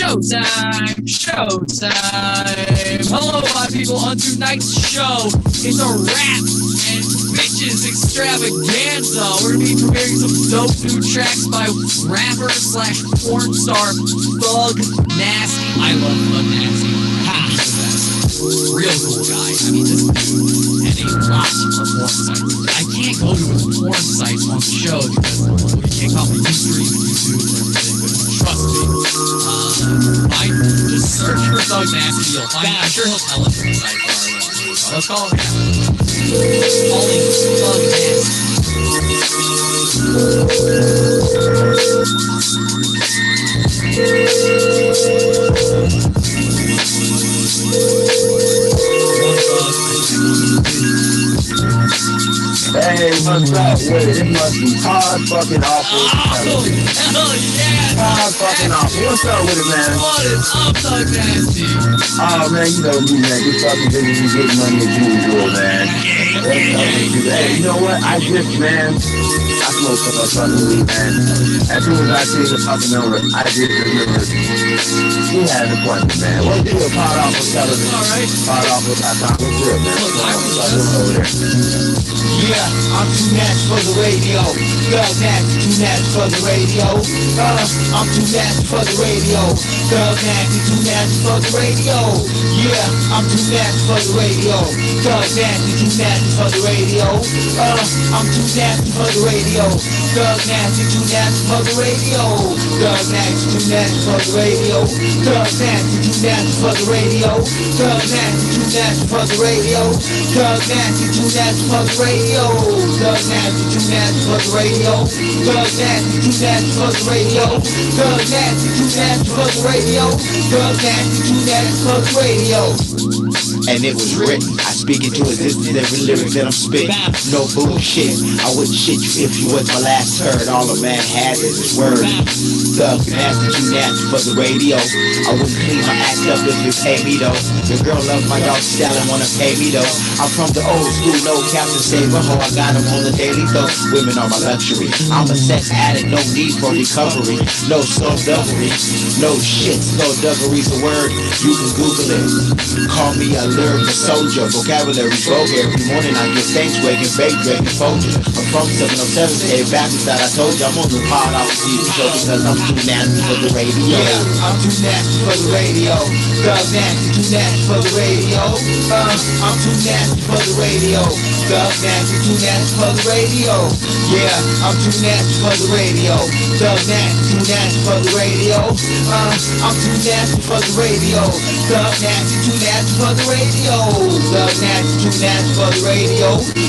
Showtime, showtime. Hello, my people, on tonight's show, it's a rap and bitches extravaganza. We're gonna be premiering some dope new tracks by rapper slash porn star Thug Nasty. I love Thug Nasty. Ha! Real cool guy. I mean, this dude had a lot of porn sites. I can't go to his porn sites on the show because we can't call me Ustream and YouTube and everything, but trust me. Just search for Thug Nasty, you'll find it. I'm sure he'll tell us what the sites are. So let's call him now. Calling Thug Hey, what's up? It must be hard fucking awful. Hell yeah! Hard fucking awful. What's up with it, man? What is up, Thug Nasty? Oh, man, you know me, man. Just fucking busy, you get money as usual, man. Hey, you know what? I smoke some fucking weed, man. As soon as I see the fucking number, I just remember she had an appointment, man. What do you pot off with television? Alright. Pot off with that time. What's good, man? What's over there? Yeah, I'm too nasty for the radio. Thug Nasty, too nasty for the radio. I'm too nasty for the radio. Thug Nasty, too nasty for the radio. Yeah, I'm too nasty for the radio. Thug Nasty, too nasty for the radio. I'm too nasty for the radio. Thug Nasty, too nasty for the radio. Thug Nasty, too nasty for the radio. Thug Nasty, too nasty for the radio. Thug Nasty, too nasty for the radio. Thug Nasty, too nasty for the radio. Thug Nasty, too nasty for the radio. Thug Nasty, too nasty for the radio. Thug Nasty, too nasty for the radio. Thug Nasty, too nasty for the radio. And it was written, I speak into existence every lyric that I'm spitting. No bullshit, I wouldn't shit you if you was my last heard. All a man has is his word. Thug Nasty, too nasty for the radio. I wouldn't clean my act up if you pay me though. Your girl loves my dog style and wanna pay me though. I'm from the old school, no Captain Saber, ho, I got them on the daily though. Women are my luxury. I'm a sex addict, no need for recovery. No skullduggery, no shit, skullduggery's a word. You can Google it. Call me a lyrical soldier, vocabulary vulgar. Every morning I get thanks, waking, bake, drinking, Folgers. I'm from 707, stay Baptist that I told you. I'm on the pod, I'll see the show because I'm too nasty for the radio. Yeah, I'm too nasty for the radio. Thug Nasty, too nasty for the radio. I'm too nasty for the radio. Thug Nasty, too nasty for the radio. Yeah, I'm too nasty for the radio. Thug Nasty, too nasty for the radio. I'm too nasty for the radio. Thug Nasty, too nasty for the radio. Thug Nasty, too nasty for the radio.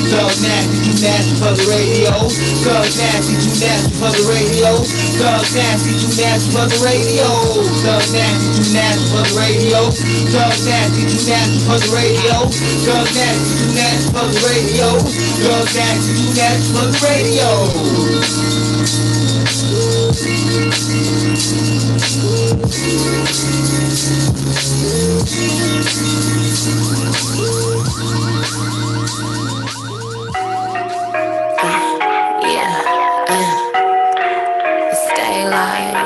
Thug Nasty, too nasty for the radio. Thug Nasty, too nasty for the radio. Thug Nasty, too nasty for the radio. Thug Nasty, too nasty for the radio. Thug Nasty, too nasty for the radio. Thug Nasty, too nasty for the radio. Thug Nasty, too nasty for the radio. Stay alive.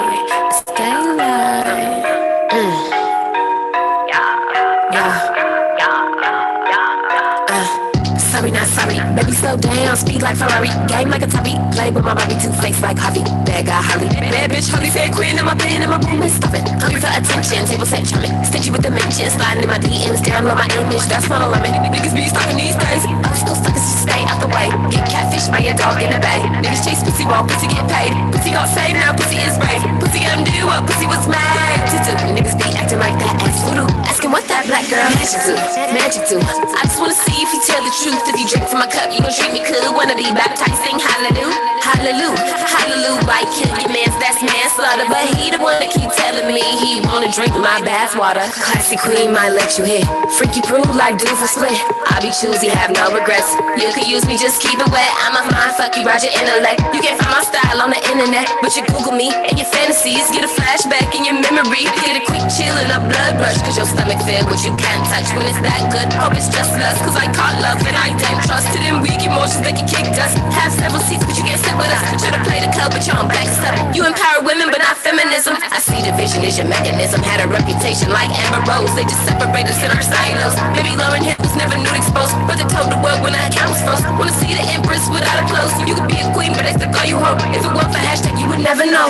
Sorry, not sorry. Baby, slow down. Speed like Ferrari. Game like a Atari. Play with my Bobby. Two-face like Harvey. Bad guy Holly. Bad bitch Holly. Said queen in my pen in my room. Stop it. Hungry for attention. Table set charming. Stingy with dimensions. Sliding in my DMs. Down low my image. That's my lemon. Niggas be stalking these days. Us school suckers just stay out the way. Get catfished by your dog in the bay. Niggas chase pussy while pussy get paid. Pussy got saved. Now pussy is brave. Pussy undo what pussy was made to do. Niggas be acting like that ass voodoo. Asking what that black girl magic to. I just wanna see if you tell the truth. If you drink from my cup, you gon' treat me cool. Wanna be baptized, sing hallelujah, hallelujah, hallelujah. Like kill your mans, that's manslaughter. But he the one that keep telling me he wanna drink my bath water. Classy queen might let you hit. Freaky prove like do for split. I be choosy, have no regrets. You could use me, just keep it wet. I'm a fine fuck you, ride your intellect. You can't find my style on the internet, but you Google me and your fantasies. Get a flashback in your memory. Get a quick chill and a blood rush, cause your stomach filled what you can't touch. When it's that good, hope it's just lust. Cause I caught love and I damn trusted in weak emotions that can kick dust. Have several seats, but you can't sit with us. Try to play the club, but you're on back stuff. You empower women, but not feminism. I see division is your mechanism. Had a reputation like Amber Rose. They just separate us in our silos. Maybe Lauren Hill was never nude exposed, but they told the world when the account was froze. Wanna see the empress without a clothes. You could be a queen, but they still call you hoe. If it weren't for hashtag, you would never know.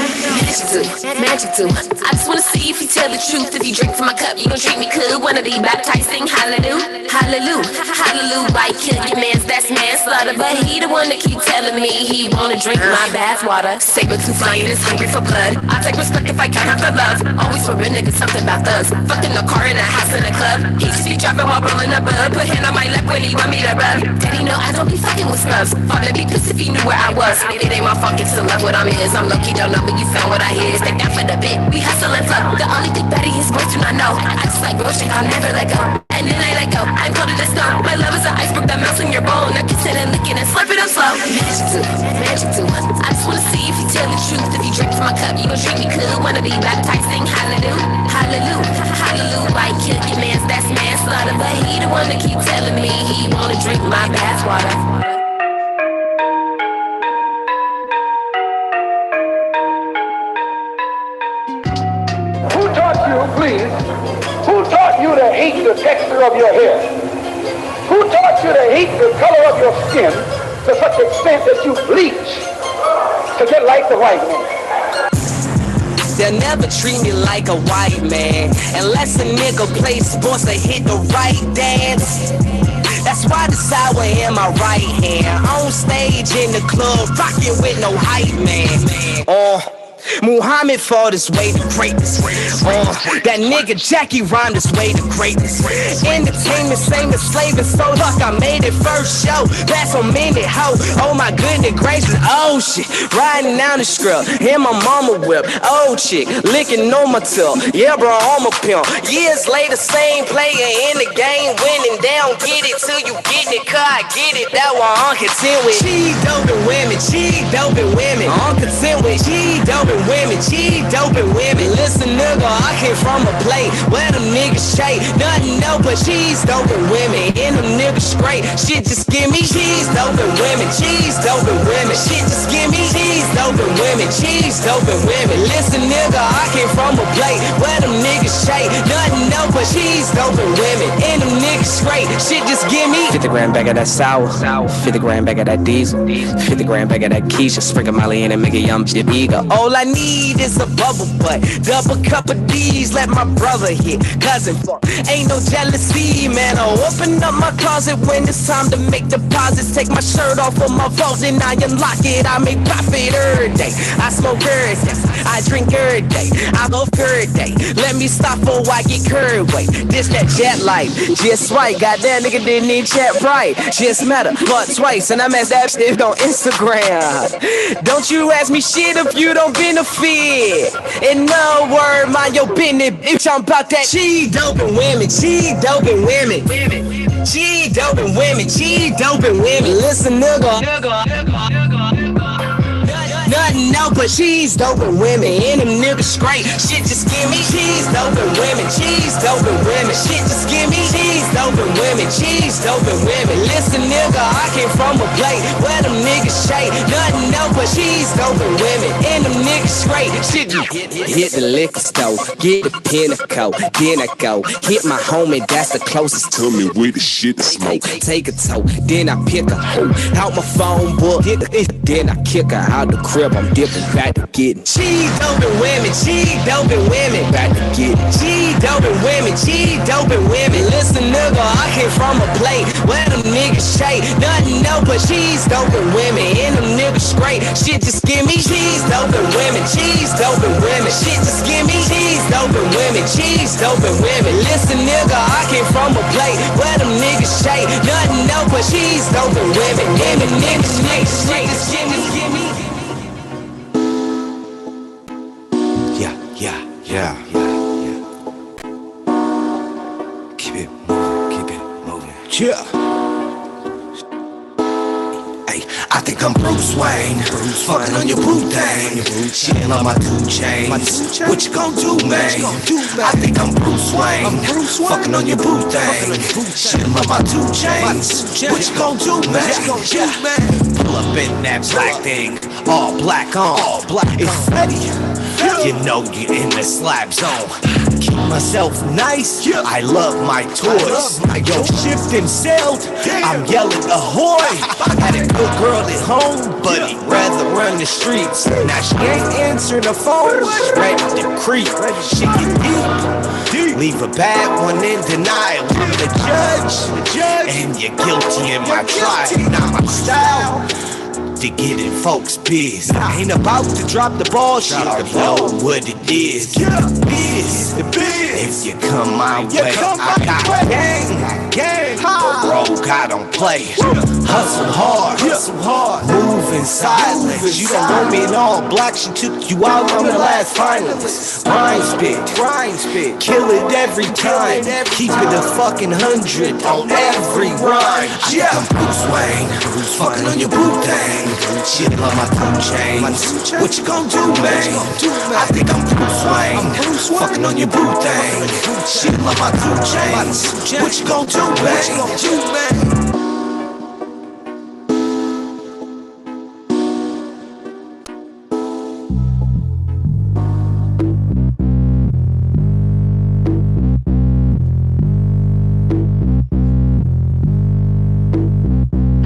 Magic too. I just wanna see if you tell the truth. If you drink from my cup, you gon' treat me good. Wanna be baptized, sing hallelujah, hallelujah, hallelujah. Why kill your mans? That's manslaughter. But he the one that keep telling me he wanna drink my bathwater. Saber tooth lion is hungry for blood. I take respect if I can't have the love. Always for a nigga, something about thugs. Fucking a car in a house in a club. He just be driving while rolling a bud. Put hand on my lap when he want me to rub. Daddy know I don't be fucking with scrubs. Father be pissed if he knew where I was. It ain't my fault, still love what I'm is. I'm low-key, don't know, but you found what I is. Thank God for the bit, we hustle and flow. The only thing better is boys do not know. I just like real shit, I'll never let go. And then I let go, I'm colder than snow. My love is an iceberg that melts in your bone. I kiss it and lick it and slurp it up slow. Magic too. I just wanna see if you tell the truth. If you drink from my cup, you gon' treat me good. Wanna be baptized, sing hallelujah, hallelujah, hallelujah. Why kill your mans? That's manslaughter. But he the one that keep telling me he wanna drink my bathwater. Please, who taught you to hate the texture of your hair? Who taught you to hate the color of your skin to such extent that you bleach to get like the white man? They'll never treat me like a white man unless a nigga plays sports or hit the right dance. That's why the sour in my right hand. On stage in the club, rockin' with no hype man. Muhammad fought his way to greatness. That nigga Jackie rhymed his way to greatness. Entertainment, same as slaving, so luck I made it first show. That's a minute, ho. Oh my goodness gracious, oh shit. Riding down the scrub, hear my mama whip. Old chick, licking on my tail. Yeah, bro, I'm a pimp. Years later, same player in the game, winning down. Get it till you get it, cause I get it. That one I'm content with. She doping women, she doping women. I'm content with she doping women, she doping women. Listen, nigga, I came from a plate where them niggas shake. Nothing no but she's doping women. And them niggas straight. Shit just give me cheese doping women. Cheese doping women. Shit just give me cheese doping women. Cheese doping women. Listen, nigga, I came from a plate where them niggas shake. Nothing no but she's doping women. And them niggas straight. Shit just give me 50 grand bag of that sour. 50 grand bag of that diesel. 50 grand bag of that Keisha. Sprinkle Molly in and make a yum shit eager. All I need is a bubble butt, double cup of D's, let my brother hit, cousin fuck. Ain't no jealousy, man. I'll open up my closet when it's time to make deposits. Take my shirt off of my vault and I unlock it. I make profit every day. I smoke every day. I drink every day. I go every day. Let me stop for I get curved. Wait, this that jet life. Just right, goddamn nigga didn't need chat right. Just met her, but twice, and I messed that shit on Instagram. Don't you ask me shit if you don't benefit. In no word, mind your business, bitch. I'm about that. She doping women, she doping women. She doping women, she doping women. Listen, nigga. Nothing no but she's doping women. And them niggas straight. Shit just give me cheese doping women. Cheese doping women. Shit just give me cheese doping women. Cheese doping women. Listen, nigga, I came from a plate where them niggas shake. Nothing no but she's doping women. And them niggas straight. Shit just hit the liquor store, get the Pinnacle, then I go hit my homie. That's the closest to me with the shit to smoke. Take a tote, then I pick a hoe out my phone book. Then I kick her out the crib. I'm dipping back to getting. She doping women, she doping women. Back to getting. She doping women, she doping women. Listen, nigga, I came from a plate where them niggas shake. Nothing no but she's doping women. And them niggas straight. Shit just give me cheese doping women. Cheese doping women. Shit just give me cheese doping women. Cheese doping women. Listen, nigga, I came from a plate where them niggas shake. Nothing no but she's doping women. And them niggas straight. Just give me. Yeah. Keep it moving. Yeah. Ay, I think I'm Bruce Wayne, fucking on your boo thing. Shitting on my 2 chains. What you gon' do, man? I think I'm Bruce Wayne, fucking on your boo thing. Shitting on my 2 chains. What you gon' do, man? Pull up in that black thing, all black on. It's ready. You know you in the slab zone. Keep myself nice, I love my toys. Yo, shifting sailed, I'm yelling ahoy. Had a good girl at home, but he'd rather run the streets. Now she ain't answering the phone, she's ready to creep. She get deep, leave a bad one in denial. I'm the judge, and you're guilty in my trial. Not my style to get in folks' biz. I ain't about to drop the ball, shit. You know what it is. The biz. If you come my way, I got gang. Rogue, I don't play. Hustle hard, move in silence. You don't know me in all black. She took you out on the last finalist. Rhyme spit, kill it every time. Keep it a fucking 100 on every rhyme. I'm Bruce Wayne, fucking on your boo thing. Shit on my 2 chains. What you gon' do, man? I think I'm Bruce Wayne, fucking on your boo thing. Shit on my 2 chains. What you gon' do, man?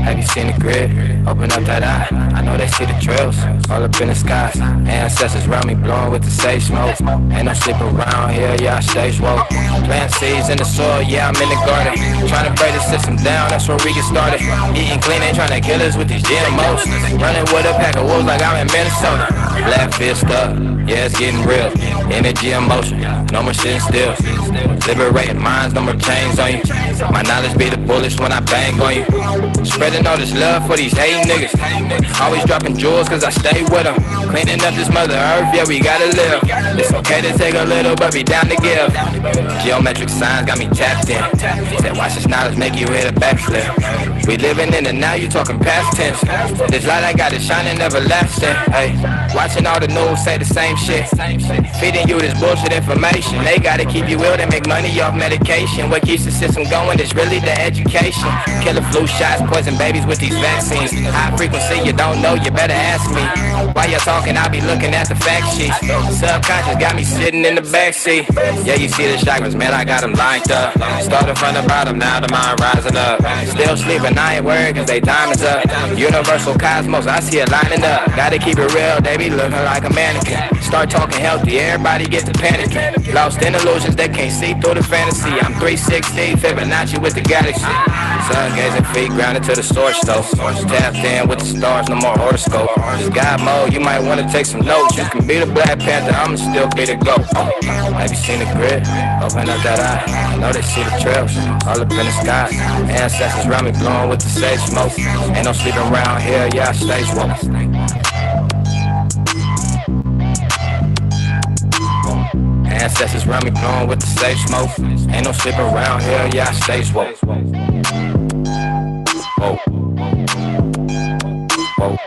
Have you seen the grid? Open up that eye. I know they see the trails all up in the skies. Ancestors around me blowing with the sage smoke. Ain't no sleep around here, yeah, I stay woke. Plant seeds in the soil, yeah, I'm in the garden. Trying to break the system down, that's where we get started. Eating clean, ain't trying to kill us with these GMOs. Running with a pack of wolves like I'm in Minnesota. Black fist up, yeah, it's getting real. Energy and motion, no more sitting still. Liberating minds, no more chains on you. My knowledge be the bullets when I bang on you. Spreading all this love for these hating niggas. Always dropping jewels cause I stay with them. Cleaning up this mother earth, yeah, we gotta live. It's okay to take a little, but be down to give. Geometric signs got me tapped in. Said watch this knowledge make you hit a backflip. We living in the now, you talking past tense. This light I got is shining everlasting. Hey, watching all the news say the same shit. Feeding you this bullshit information. They gotta keep you ill, they make money off medication. What keeps the system going is really the education. Killer flu shots, poison babies with these vaccines. High frequency, you don't know, you better ask me. While you're talking, I'll be looking at the fact sheets. Subconscious got me sitting in the backseat. Yeah, you see the chakras, man, I got them lined up. Started from the bottom, now the mind rising up. Still sleeping, I ain't worried cause they time is up. Universal cosmos, I see it lining up. Gotta keep it real, they be looking like a mannequin. Start talking healthy, everybody get to panicking. Lost in illusions, they can't see through the fantasy. I'm 360, Fibonacci with the galaxy. Sun gazing feet grounded to the source though. Tapped in with the stars, no more horoscope. This God mode, you might wanna take some notes. You can be the Black Panther, I'ma still be the GOAT. Have you seen the grid? Open up that eye. I know they see the trails all up in the sky. Ancestors around me blowing with the sage smoke. Ain't no sleeping around here, yeah, I stay woke. Ancestors around me blowing with the sage smoke. Ain't no sleeping around here, yeah, I stay woke. Whoa. Whoa.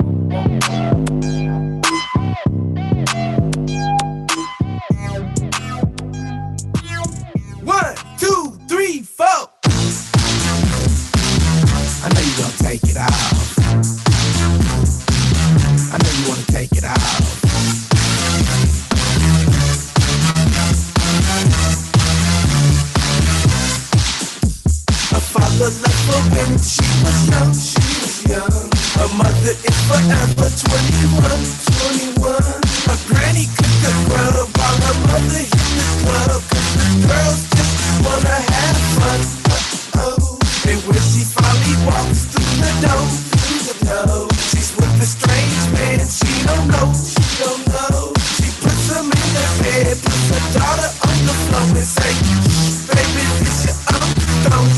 1, 2, 3, 4. I know you gonna take it out. I know you wanna take it out. Her father left her when she was young. Her mother is forever 21. Her granny cooked the grub while her mother hit the club. Cause the girls just wanna have fun. And when she finally walks through the door, she's with a strange man. She don't know. She puts him in the bed, puts her daughter on the floor and say, baby, this your uncle.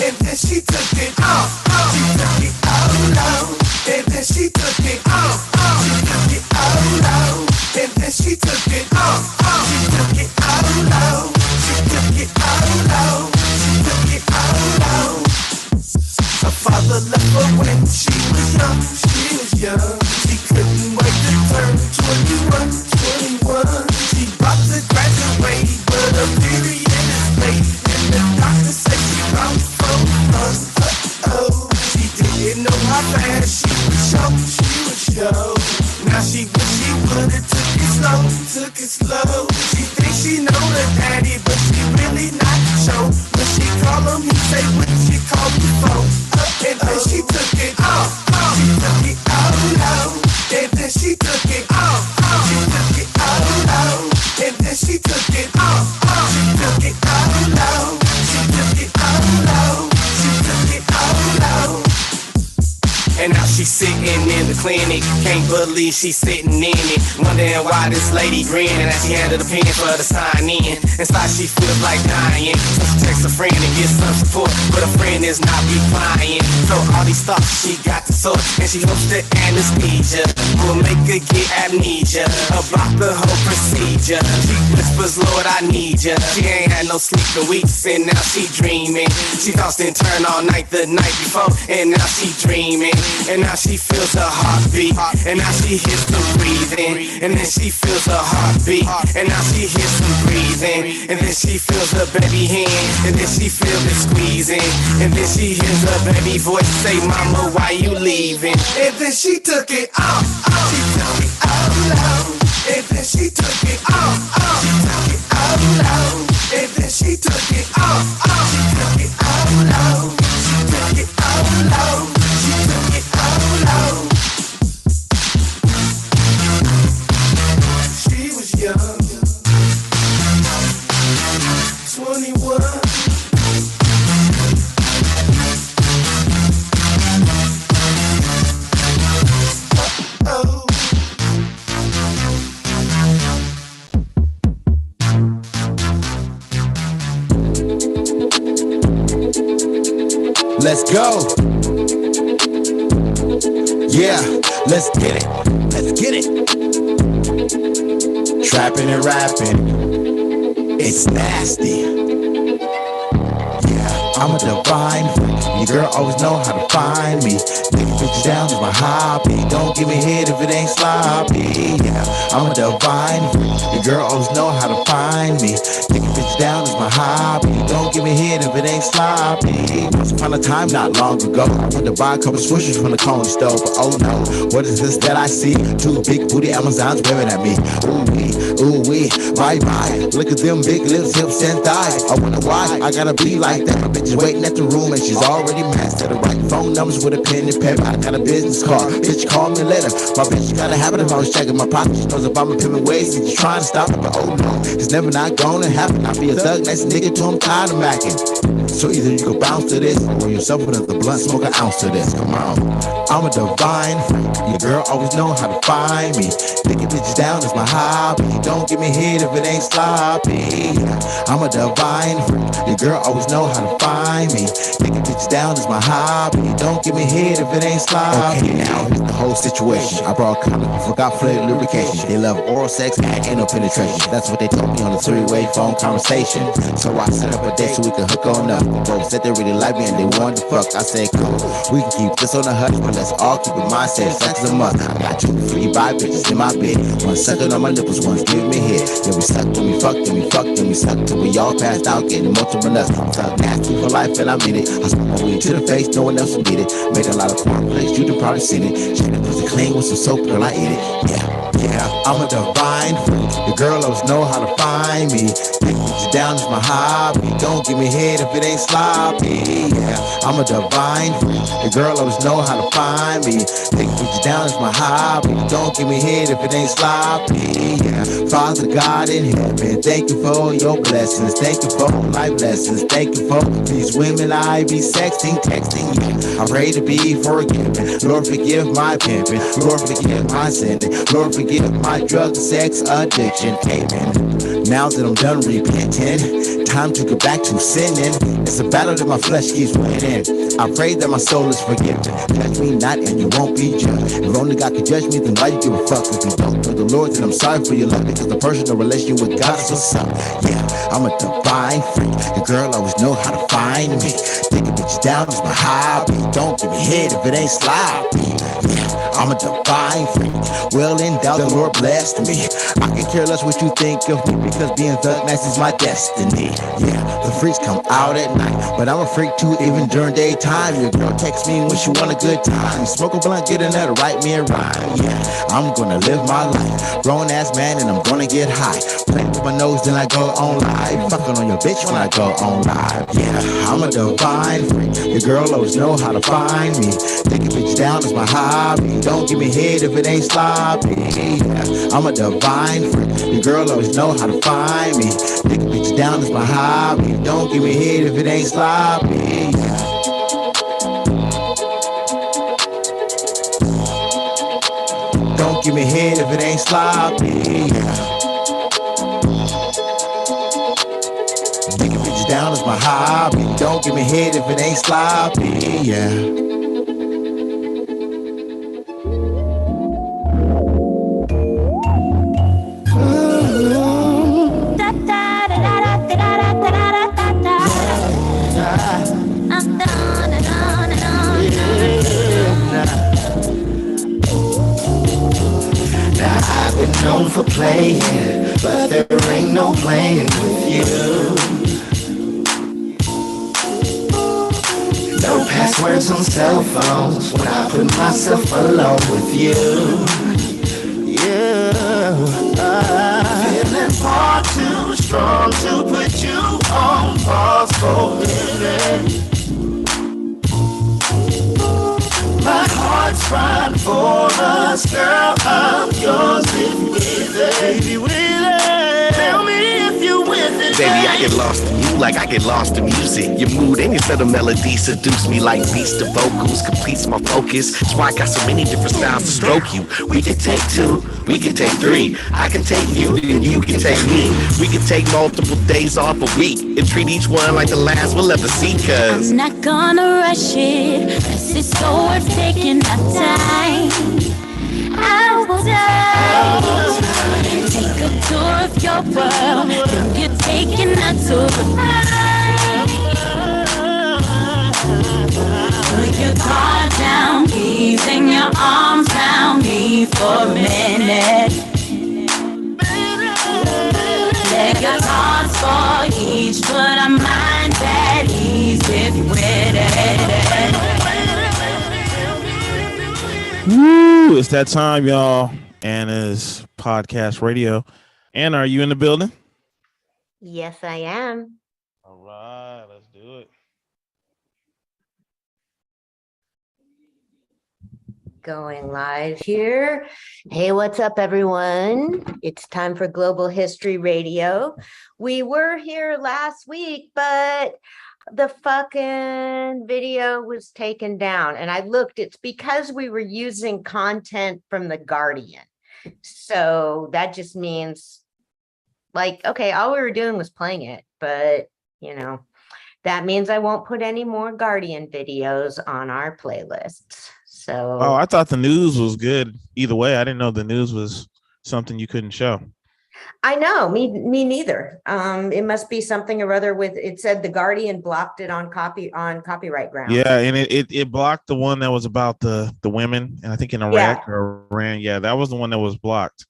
And then she took it off. She took it out loud. And then she took it off. She took it out loud. And then she took it off. She took it never left her when she was young. She was young. She couldn't wait to turn 21. She about to graduate, but her period is late. And the doctor said she bound for she didn't know how fast she was show. Now she wish she would've took it slow. She thinks she know her daddy, but she really not sure. When she call him, he say, what she call me for? And then she took it off. She took it out loud. And then she took it off. She took it out loud. And then she took it off. She took it out loud. She took it out loud. She took it out loud. And now she's sitting in the clinic, can't believe she's sitting in it. Wondering why this lady grinning as she handed the pen for the sign in. Inside she feels like dying, so she texts a friend and gets some support, but her friend is not replying. So all these thoughts she got to sort, and she hopes that anesthesia will make her get amnesia, or block the whole procedure. She whispers, Lord, I need ya. She ain't had no sleep in weeks, and now she dreaming. She tossed and turned all night the night before, and now she dreaming. And now she feels her heartbeat, and now she hears some breathing. And then she feels her heartbeat, and now she hears some breathing. And then she feels her baby hand, and then she feels it squeezing. And then she hears her baby voice say, Mama, why you leaving? And then she took it off. She took it out loud. And then she took it off. She took it out loud. And then she took it off. She took it out loud. She took it out loud. She took it out loud. She was young, 21. Let's go. Yeah, let's get it. Let's get it. Trapping and rapping, it's nasty. Yeah, I'm a divine freak. Your girl always know how to find me. Taking bitches down is my hobby. Don't give me head if it ain't sloppy. Yeah, I'm a divine freak. Your girl always know how to find me. Taking bitches down is my hobby. Don't give me head if it ain't sloppy. Once upon a time, not long ago, I went to buy a couple swishers from the corner store. But oh no, what is this that I see? Two big booty Amazons waving at me. Ooh wee, bye bye. Look at them big lips, hips and thighs. I wonder why I gotta be like that. My bitch is waiting at the room and she's already mastered the right phone numbers with a pen and paper. I got a business card, bitch call me later. My bitch got a habit of always checking my pocket. She knows if I'm a pimpin' ways and she's trying to stop it, but oh no, it's never not gonna happen. I be a thug next nigga till I'm tired of macking. So either you can bounce to this, or yourself with the blunt, smoke an ounce to this. Come on, I'm a divine freak. Your girl always know how to find me. Taking bitches down is my hobby. Don't give me head if it ain't sloppy. I'm a divine freak. Your girl always know how to find me. Taking bitches down is my hobby. Don't give me head if it ain't sloppy. Okay, now here's the whole situation. I brought condoms, but forgot flavored lubrication. They love oral sex and anal penetration. That's what they told me on the three-way phone conversation. So I set up a date so we can hook on up. Folks said they really like me and they wanted to fuck. I said cool, we can keep this on the hush, but let's all keep in mind, safe sex is a must. I got 2 free bi bitches in my bed. One sucking on my nipples, one's giving me head. Then we suck, then we fuck, then we fuck, then we suck till we all passed out, getting multiple nuts. I'm stuck nasty for life and I mean it. I smoke my weed to the face, no one else will get it. Make a lot of corn plates, you done probably seen it. Shake the pussy clean with some soap, girl, I eat it. Yeah, I'm a divine freak. The girl always know how to find me. Take bitches down is my hobby. Don't give me head if it ain't sloppy. Yeah, I'm a divine freak. The girl always know how to find me. Take bitches down is my hobby. Don't give me head if it ain't sloppy. Yeah, Father God in heaven, thank you for your blessings. Thank you for life lessons. Thank you for these women I be sexting, texting. Yeah, I pray to be forgiven. Lord, forgive my pimping. Lord, forgive my sinning. Lord, forgive my drug and sex addiction. Amen. Now that I'm done repenting, time to get back to sinning. It's a battle that my flesh keeps winning. I pray that my soul is forgiven. Judge me not and you won't be judged. If only God can judge me, then why you give a fuck? If you don't know the Lord, then I'm sorry for your love, because the personal relationship with God is what's up. Yeah, I'm a divine freak. Your girl always know how to find me. Taking bitch down is my hobby. Don't give me head if it ain't sloppy. Yeah, I'm a divine freak, well endowed, the Lord blessed me. I can care less what you think of me, because being thug nasty is my destiny. Yeah, the freaks come out at night, but I'm a freak too even during daytime. Your girl texts me when she want a good time. Smoke a blunt, get in there to write me a rhyme. Yeah, I'm gonna live my life, grown ass man, and I'm gonna get high. Play with my nose, then I go on live. Fucking on your bitch when I go on live. Yeah, I'm a divine freak. Your girl always know how to find me. Take a bitch down is my hobby. Don't give me head if it ain't sloppy. Yeah, I'm a divine freak. Your girl always know how to find me. Take a bitch down is my hobby. Don't give me head if it ain't sloppy. Yeah. Don't give me head if it ain't sloppy. Yeah. Take a bitch down is my hobby. Don't give me head if it ain't sloppy. Yeah. I've been known for playing, but there ain't no playing with you. No passwords on cell phones when I put myself alone with you. Yeah, feeling far too strong to put you on pause for a minute. My heart's crying for us, girl. I'm yours if you with it. Baby, with it. Tell me if you with it. Baby, I get lost in you like I get lost in music. Your mood and your set of melodies seduce me like beats to vocals. Completes my focus. That's why I got so many different styles to stroke you. We can take two, we can take three. I can take you, and you can take me. We can take multiple days off a week and treat each one like the last we'll ever see. Cause I'm not gonna rush it. This is so worth taking our time. Our time. Take a tour of your world, then you're taking a tour of mine. Put your guard down, please, and your arms round me for a minute. Let your thoughts for each, put our minds at ease if you're with it. Woo, it's that time, y'all. Anna's podcast radio. Anna, are you in the building? Yes, I am. All right, let's do it. Going live here. Hey, what's up, everyone? It's time for Global History Radio. We were here last week, but the fucking video was taken down. And I looked, it's because we were using content from The Guardian. So that just means, like, okay, all we were doing was playing it, but, you know, that means I won't put any more Guardian videos on our playlists. So, oh, I thought the news was good either way. I didn't know the news was something you couldn't show. I know, me neither. It must be something or other with, it said The Guardian blocked it on copyright grounds. Yeah, and it blocked the one that was about the women, and I think in Iraq or Iran. Yeah, that was the one that was blocked.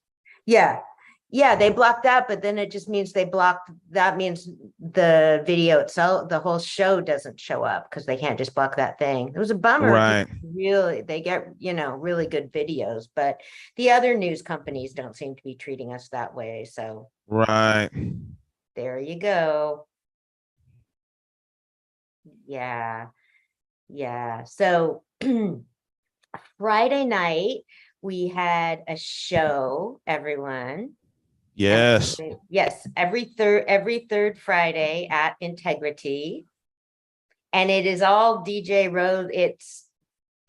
Yeah, they blocked that, but then it just means they blocked, that means the video itself, the whole show doesn't show up because they can't just block that thing. It was a bummer. Right. Really, they get, really good videos, but the other news companies don't seem to be treating us that way. So right. There you go. Yeah. So Friday night, we had a show, everyone. Yes. Yes, every third Friday at Integrity. And it is all DJ Rose. It's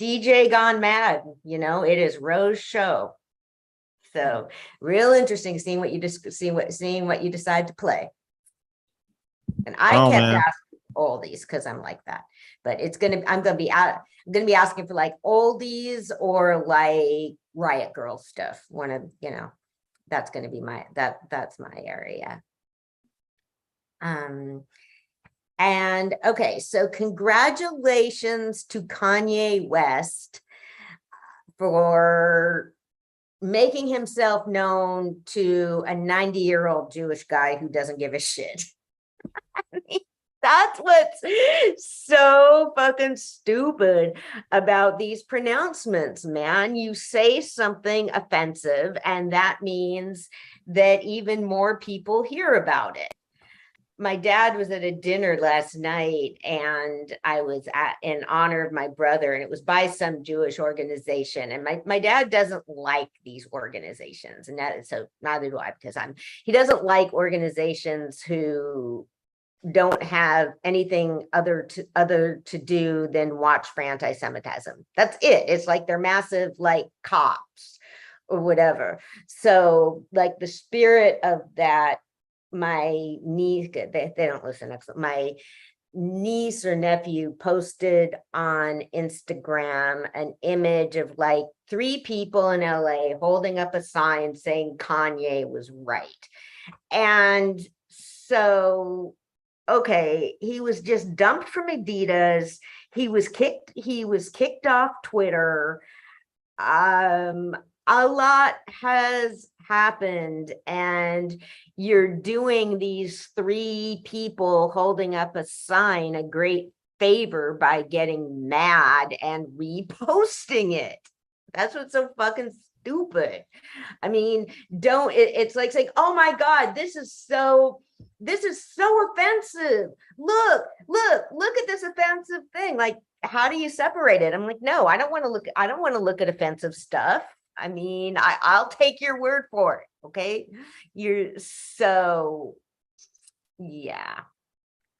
DJ Gone Mad, it is Rose show. So real interesting seeing what you decide to play. And I kept asking oldies because I'm like that. But I'm gonna be asking for like oldies or like Riot Girl stuff. That's gonna be that's my area. And okay, so congratulations to Kanye West for making himself known to a 90-year-old Jewish guy who doesn't give a shit. I mean, that's what's so fucking stupid about these pronouncements, man. You say something offensive, and that means that even more people hear about it. My dad was at a dinner last night, and I was in honor of my brother, and it was by some Jewish organization. And my dad doesn't like these organizations, and so neither do I, because he doesn't like organizations who don't have anything other to do than watch for anti-Semitism. That's it. It's like they're massive, like, cops or whatever. So, like, the spirit of that, my niece, they don't listen. My niece or nephew posted on Instagram an image of like 3 people in LA holding up a sign saying Kanye was right. And so, okay, he was just dumped from Adidas. He was kicked off Twitter. A lot has happened, and you're doing these 3 people holding up a sign a great favor by getting mad and reposting it. That's what's so fucking stupid. I mean, it's like saying, oh my God, this is so offensive. Look at this offensive thing. Like, how do you separate it? I'm like, no, I don't want to look at offensive stuff. I mean, I'll take your word for it. Okay. Yeah,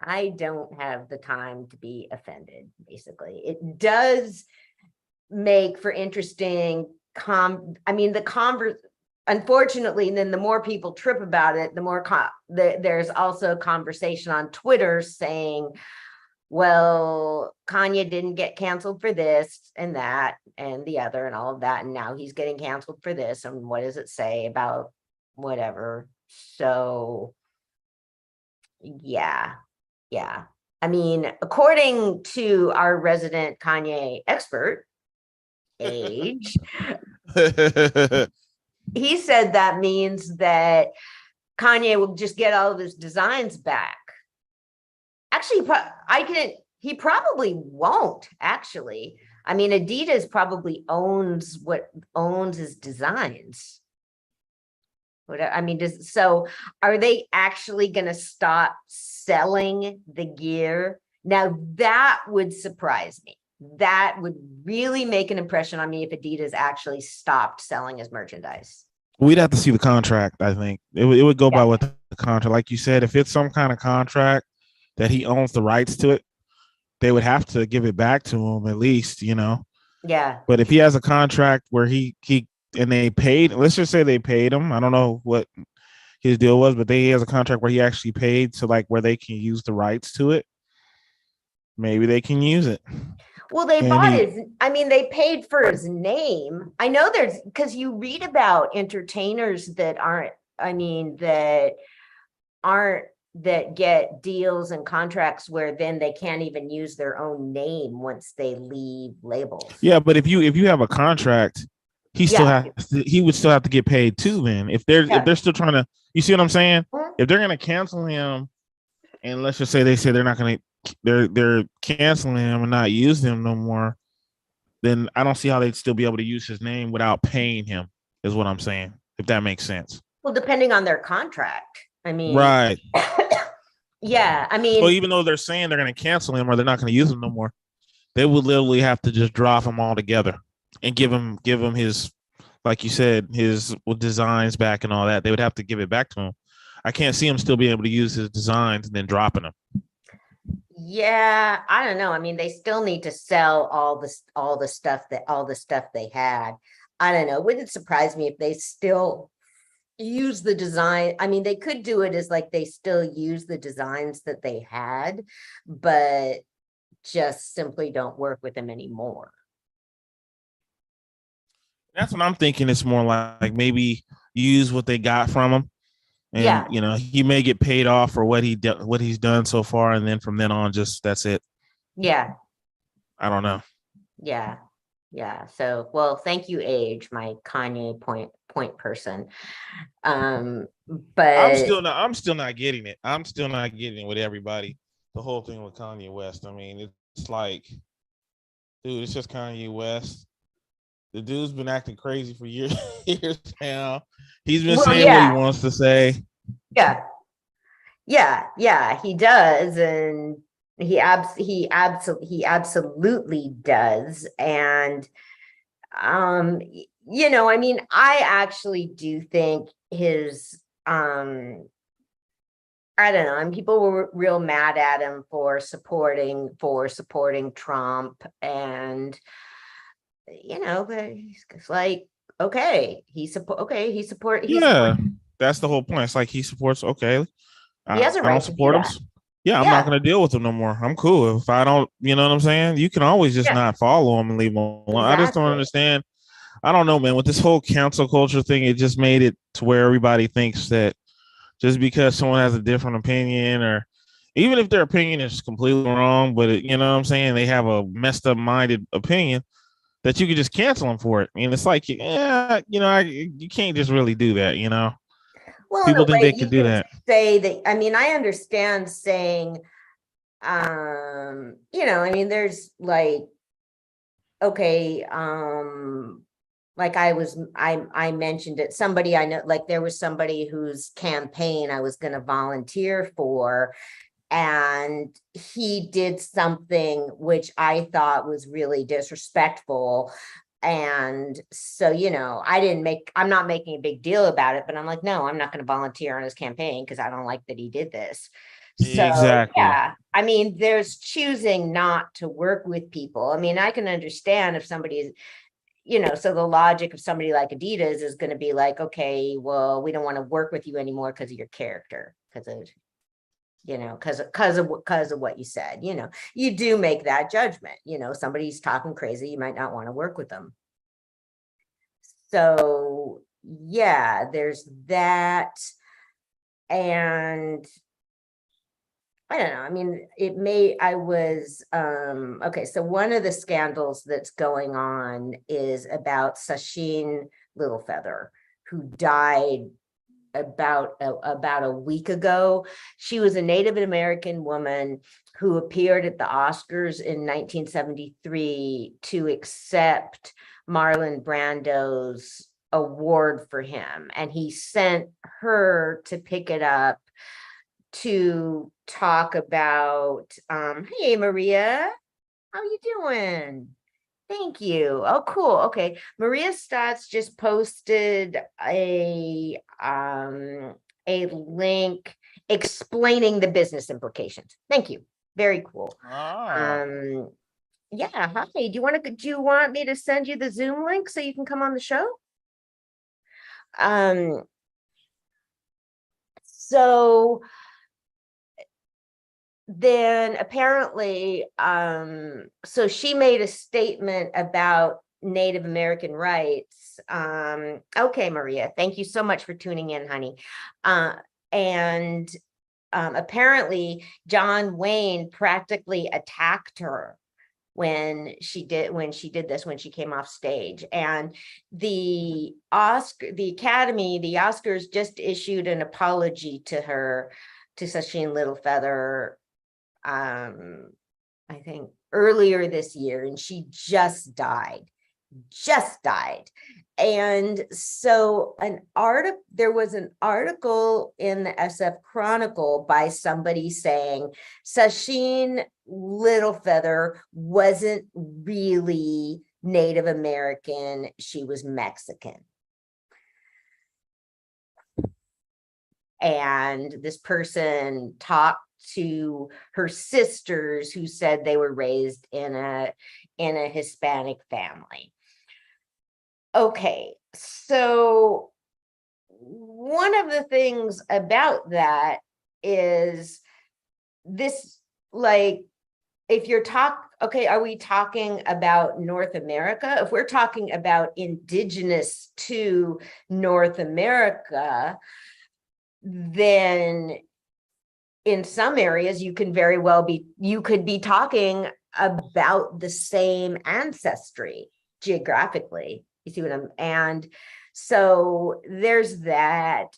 I don't have the time to be offended. Basically, it does make for interesting unfortunately, then the more people trip about it, the more there's also conversation on Twitter saying, well, Kanye didn't get canceled for this and that and the other and all of that, and now he's getting canceled for this, and what does it say about whatever? So yeah. I mean, according to our resident Kanye expert, Age, he said that means that Kanye will just get all of his designs back. Actually, he probably won't, actually. I mean, Adidas probably owns his designs. I mean, so are they actually going to stop selling the gear? Now, that would surprise me. That would really make an impression on me if Adidas actually stopped selling his merchandise. We'd have to see the contract. I think it would go by what the contract, like you said, if it's some kind of contract that he owns the rights to it, they would have to give it back to him at least, Yeah. But if he has a contract where he and they paid, let's just say they paid him. I don't know what his deal was, but he has a contract where he actually paid to, like, where they can use the rights to it. Maybe they can use it. Well, they they paid for his name. I know because you read about entertainers that get deals and contracts where then they can't even use their own name once they leave labels. Yeah, but if you have a contract, he would still have to get paid too. Then if they're still trying to, you see what I'm saying? Mm-hmm. If they're going to cancel him, and let's just say they say they're not going to. They're canceling him and not using him no more, then I don't see how they'd still be able to use his name without paying him, is what I'm saying, if that makes sense. Well, depending on their contract. I mean, right. Yeah, I mean, well, even though they're saying they're going to cancel him or they're not going to use him no more, they would literally have to just drop him altogether and give him his, like you said, his designs back and all that. They would have to give it back to him. I can't see him still being able to use his designs and then dropping them. Yeah, I don't know. I mean, they still need to sell all the stuff they had. I don't know. It wouldn't surprise me if they still use the design. I mean, they could do it as like they still use the designs that they had, but just simply don't work with them anymore. That's what I'm thinking. It's more like maybe use what they got from them And you know, he may get paid off for what he's done so far, and then from then on, just that's it. Yeah. I don't know. Yeah. So, well, thank you, Age, my Kanye point person. But I'm still not getting it. I'm still not getting it with everybody. The whole thing with Kanye West. I mean, it's like, dude, it's just Kanye West. The dude's been acting crazy for years now. He's been saying what he wants to say. Yeah, he does, and he absolutely does. And you know, I mean, I actually do think his I don't know, and people were real mad at him for supporting Trump, and you know, but it's like, that's the whole point. It's like he supports. Okay, he has a right I don't support him. Yeah, I'm not going to deal with him no more. I'm cool. If I don't, you know what I'm saying? You can always just not follow him and leave him alone. Exactly. I just don't understand. I don't know, man. With this whole cancel culture thing, it just made it to where everybody thinks that just because someone has a different opinion, or even if their opinion is completely wrong, but you know what I'm saying, they have a messed up minded opinion, that you could just cancel them for it. I mean, it's like, yeah, you know, you can't just really do that, you know? Well, people think they could do that. Say that, I mean, I understand saying, you know, I mean, there's like, okay, like I mentioned it, somebody I know, like there was somebody whose campaign I was going to volunteer for, and he did something which I thought was really disrespectful. And so, you know, I'm not making a big deal about it, but I'm like, no, I'm not going to volunteer on his campaign because I don't like that he did this. So, exactly. Yeah, I mean, there's choosing not to work with people. I mean, I can understand if somebody's, you know, so the logic of somebody like Adidas is going to be like, okay, well, we don't want to work with you anymore because of your character, because of, you know, because of what you said. You know, you do make that judgment. You know, somebody's talking crazy, you might not want to work with them. So yeah, there's that. And I don't know, I mean, okay, so one of the scandals that's going on is about Sacheen Littlefeather, who died about a week ago. She was a Native American woman who appeared at the Oscars in 1973 to accept Marlon Brando's award for him, and he sent her to pick it up to talk about, hey Maria, how you doing? Thank you. Oh, cool. Okay. Maria Stotts just posted a link explaining the business implications. Thank you. Very cool. Yeah. Hi. Do you want me to send you the Zoom link so you can come on the show? So then apparently, so she made a statement about Native American rights. Okay, Maria, thank you so much for tuning in, honey. And apparently John Wayne practically attacked her when she came off stage. And the Oscars just issued an apology to her, to Sacheen Littlefeather, I think earlier this year, and she just died. And so there was an article in the SF Chronicle by somebody saying Sacheen Littlefeather wasn't really Native American, she was Mexican. And this person talked to her sisters who said they were raised in a Hispanic family. Okay, so one of the things about that is this, like, if you're are we talking about North America? If we're talking about indigenous to North America, then in some areas you can very well be, you could be talking about the same ancestry geographically. You see what I'm, and so there's that.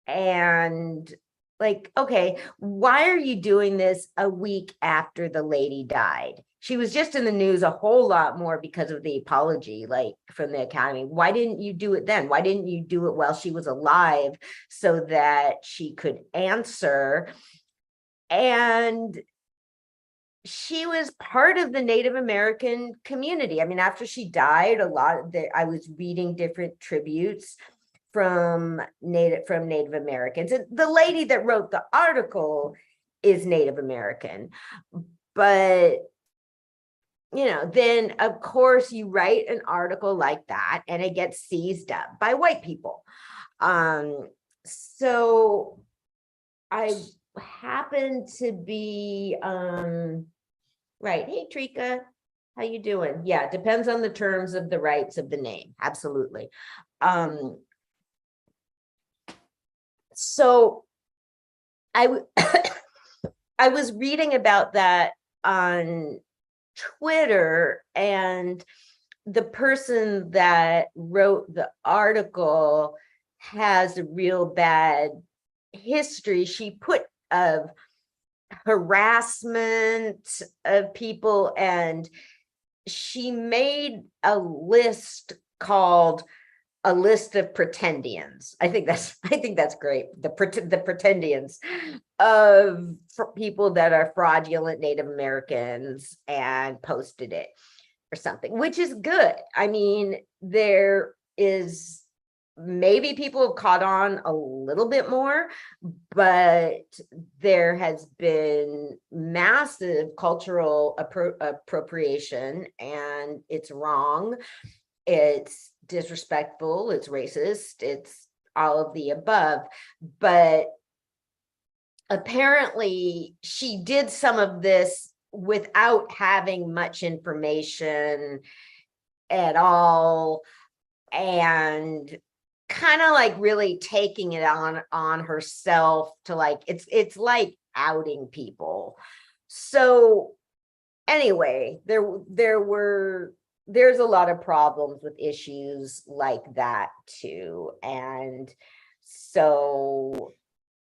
And like, okay, why are you doing this a week after the lady died? She was just in the news a whole lot more because of the apology, like from the Academy. Why didn't you do it then? Why didn't you do it while she was alive so that she could answer? And she was part of the Native American community. I mean, after she died, I was reading different tributes from Native Americans. And the lady that wrote the article is Native American, but then of course you write an article like that and it gets seized up by white people. So I happen to be right. Hey Trika, how you doing? Yeah, depends on the terms of the rights of the name. Absolutely. So I was reading about that on Twitter, and the person that wrote the article has a real bad history. She put of harassment of people, and she made a list called A List of Pretendians. I think that's great. The pretendians of people that are fraudulent Native Americans, and posted it or something, which is good. I mean, there is maybe people have caught on a little bit more, but there has been massive cultural appropriation, and it's wrong. It's disrespectful, it's racist, it's all of the above. But apparently she did some of this without having much information at all, and kind of like really taking it on herself to like, it's like outing people. So anyway, there's a lot of problems with issues like that too. And so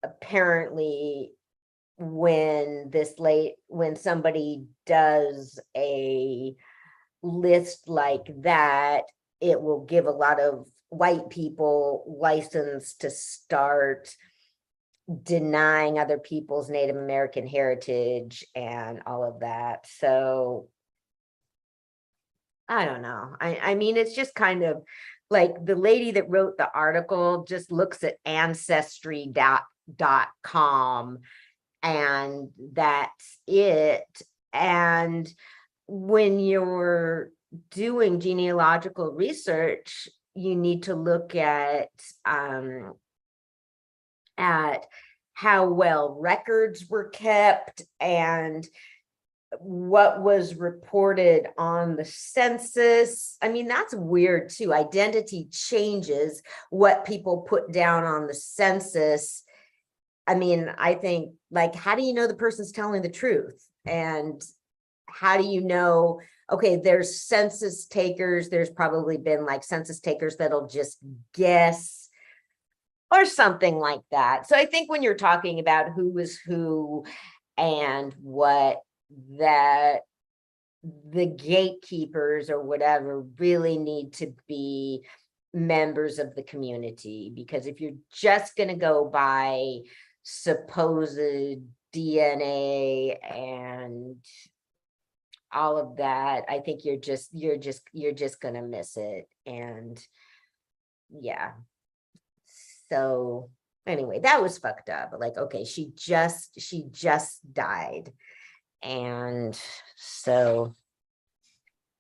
apparently when somebody does a list like that, it will give a lot of white people license to start denying other people's Native American heritage and all of that. So I don't know. I mean, it's just kind of like the lady that wrote the article just looks at ancestry.com and that's it. And when you're doing genealogical research, you need to look at how well records were kept and what was reported on the census. I mean, that's weird too. Identity changes what people put down on the census. I mean, I think, like, how do you know the person's telling the truth? And how do you know, okay, there's census takers, there's probably been like census takers that'll just guess or something like that. So I think when you're talking about who was who and what, that the gatekeepers or whatever really need to be members of the community, because if you're just going to go by supposed DNA and all of that, I think you're just going to miss it. And yeah, so anyway, that was fucked up. Like, okay, she just died. And so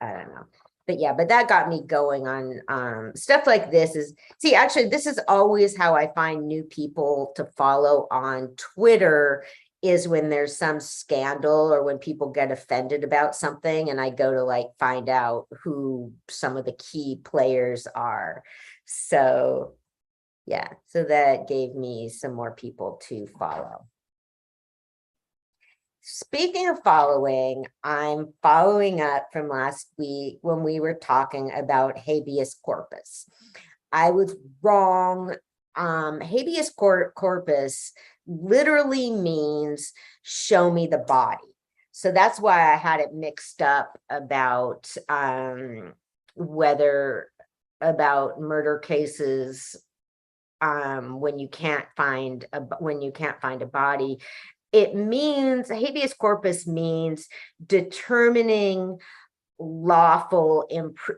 I don't know, but yeah, but that got me going on stuff like this. Actually, this is always how I find new people to follow on Twitter, is when there's some scandal or when people get offended about something, and I go to like find out who some of the key players are. So Yeah, so that gave me some more people to follow. Speaking of following, I'm following up from last week when we were talking about habeas corpus. I was wrong. Habeas corpus literally means show me the body. So that's why I had it mixed up about whether about murder cases when you can't find a body. It means habeas corpus means determining lawful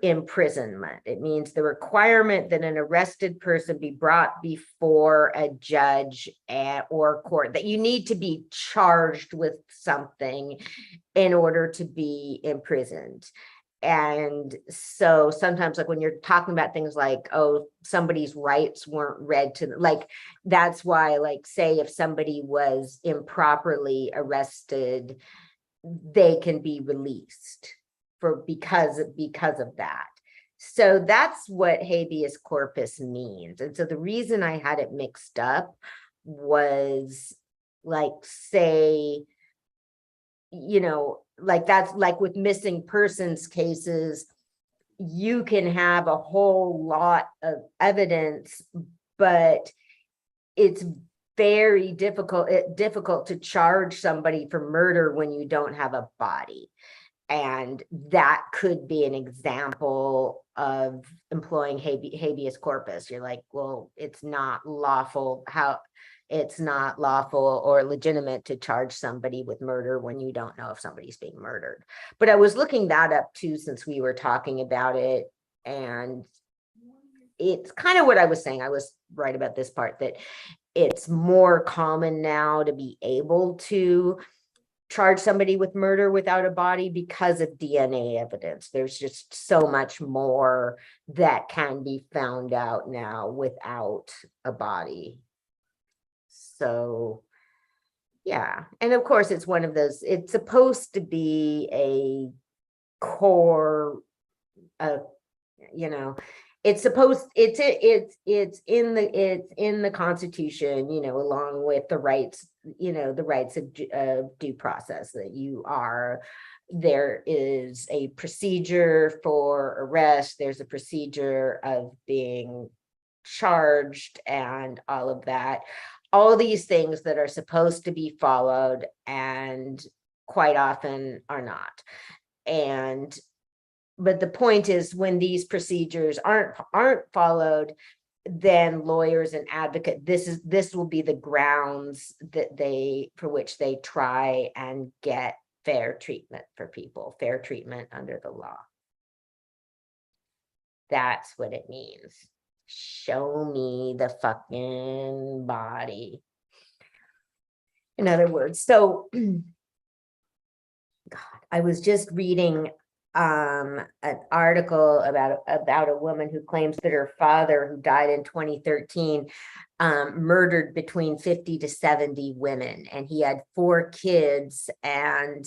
imprisonment. It means the requirement that an arrested person be brought before a judge or court, that you need to be charged with something in order to be imprisoned. And so sometimes, like when you're talking about things like, oh, somebody's rights weren't read to them, like that's why, like, say if somebody was improperly arrested, they can be released because of that. So that's what habeas corpus means. And so the reason I had it mixed up was, like, say, you know, like that's like with missing persons cases, you can have a whole lot of evidence, but it's very difficult to charge somebody for murder when you don't have a body. And that could be an example of employing habeas corpus. You're like, well, it's not lawful. It's not lawful or legitimate to charge somebody with murder when you don't know if somebody's being murdered. But I was looking that up too, since we were talking about it. And it's kind of what I was saying. I was right about this part, that it's more common now to be able to charge somebody with murder without a body because of DNA evidence. There's just so much more that can be found out now without a body. So, yeah. And of course, it's one of those, it's supposed to be a core of, you know, it's supposed, it's in the Constitution, you know, along with the rights, you know, the rights of due process, that there is a procedure for arrest, there's a procedure of being charged, and all of that. All these things that are supposed to be followed and quite often are not. But the point is, when these procedures aren't followed, then lawyers and advocates, this will be the grounds that for which they try and get fair treatment for people, fair treatment under the law. That's what it means. Show me the fucking body. In other words, so God, I was just reading an article about a woman who claims that her father, who died in 2013, murdered between 50 to 70 women, and he had 4 kids, and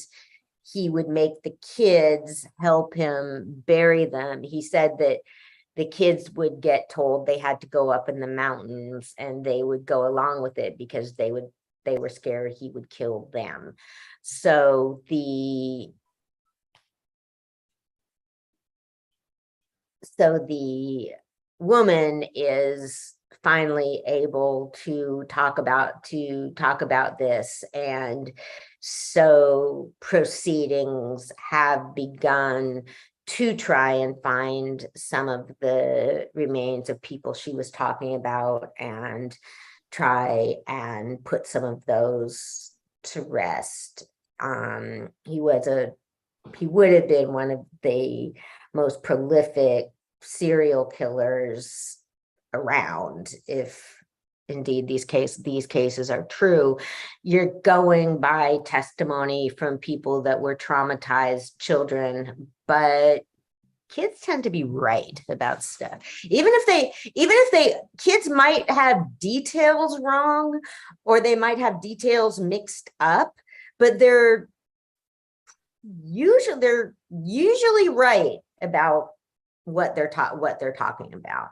he would make the kids help him bury them. He said that the kids would get told they had to go up in the mountains, and they would go along with it because they were scared he would kill them. So the woman is finally able to talk about this, and so proceedings have begun to try and find some of the remains of people she was talking about, and try and put some of those to rest. He would have been one of the most prolific serial killers around, if indeed these cases are true. You're going by testimony from people that were traumatized children, but kids tend to be right about stuff. Even if kids might have details wrong, or they might have details mixed up, but they're usually right about what they're talking about.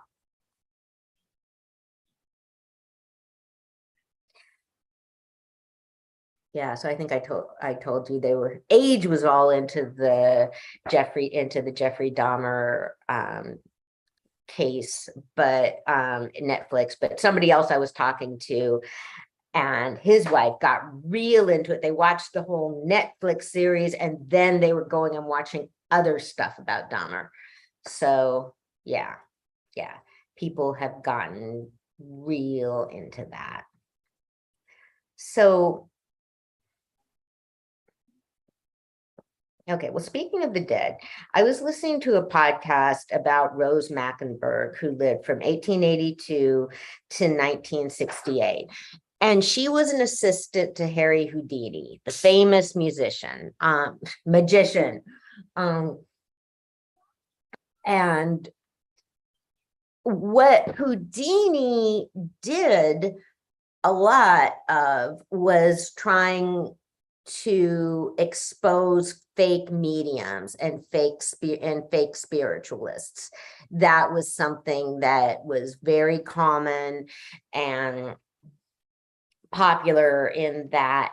Yeah, so I think I told you they were Age was all into the Jeffrey Dahmer case, but Netflix, but somebody else I was talking to and his wife got real into it. They watched the whole Netflix series and then they were going and watching other stuff about Dahmer. So yeah, people have gotten real into that. So okay, well, speaking of the dead, I was listening to a podcast about Rose Mackenberg, who lived from 1882 to 1968. And she was an assistant to Harry Houdini, the famous magician. And what Houdini did a lot of was trying to expose fake mediums and fake spiritualists. That was something that was very common and popular in that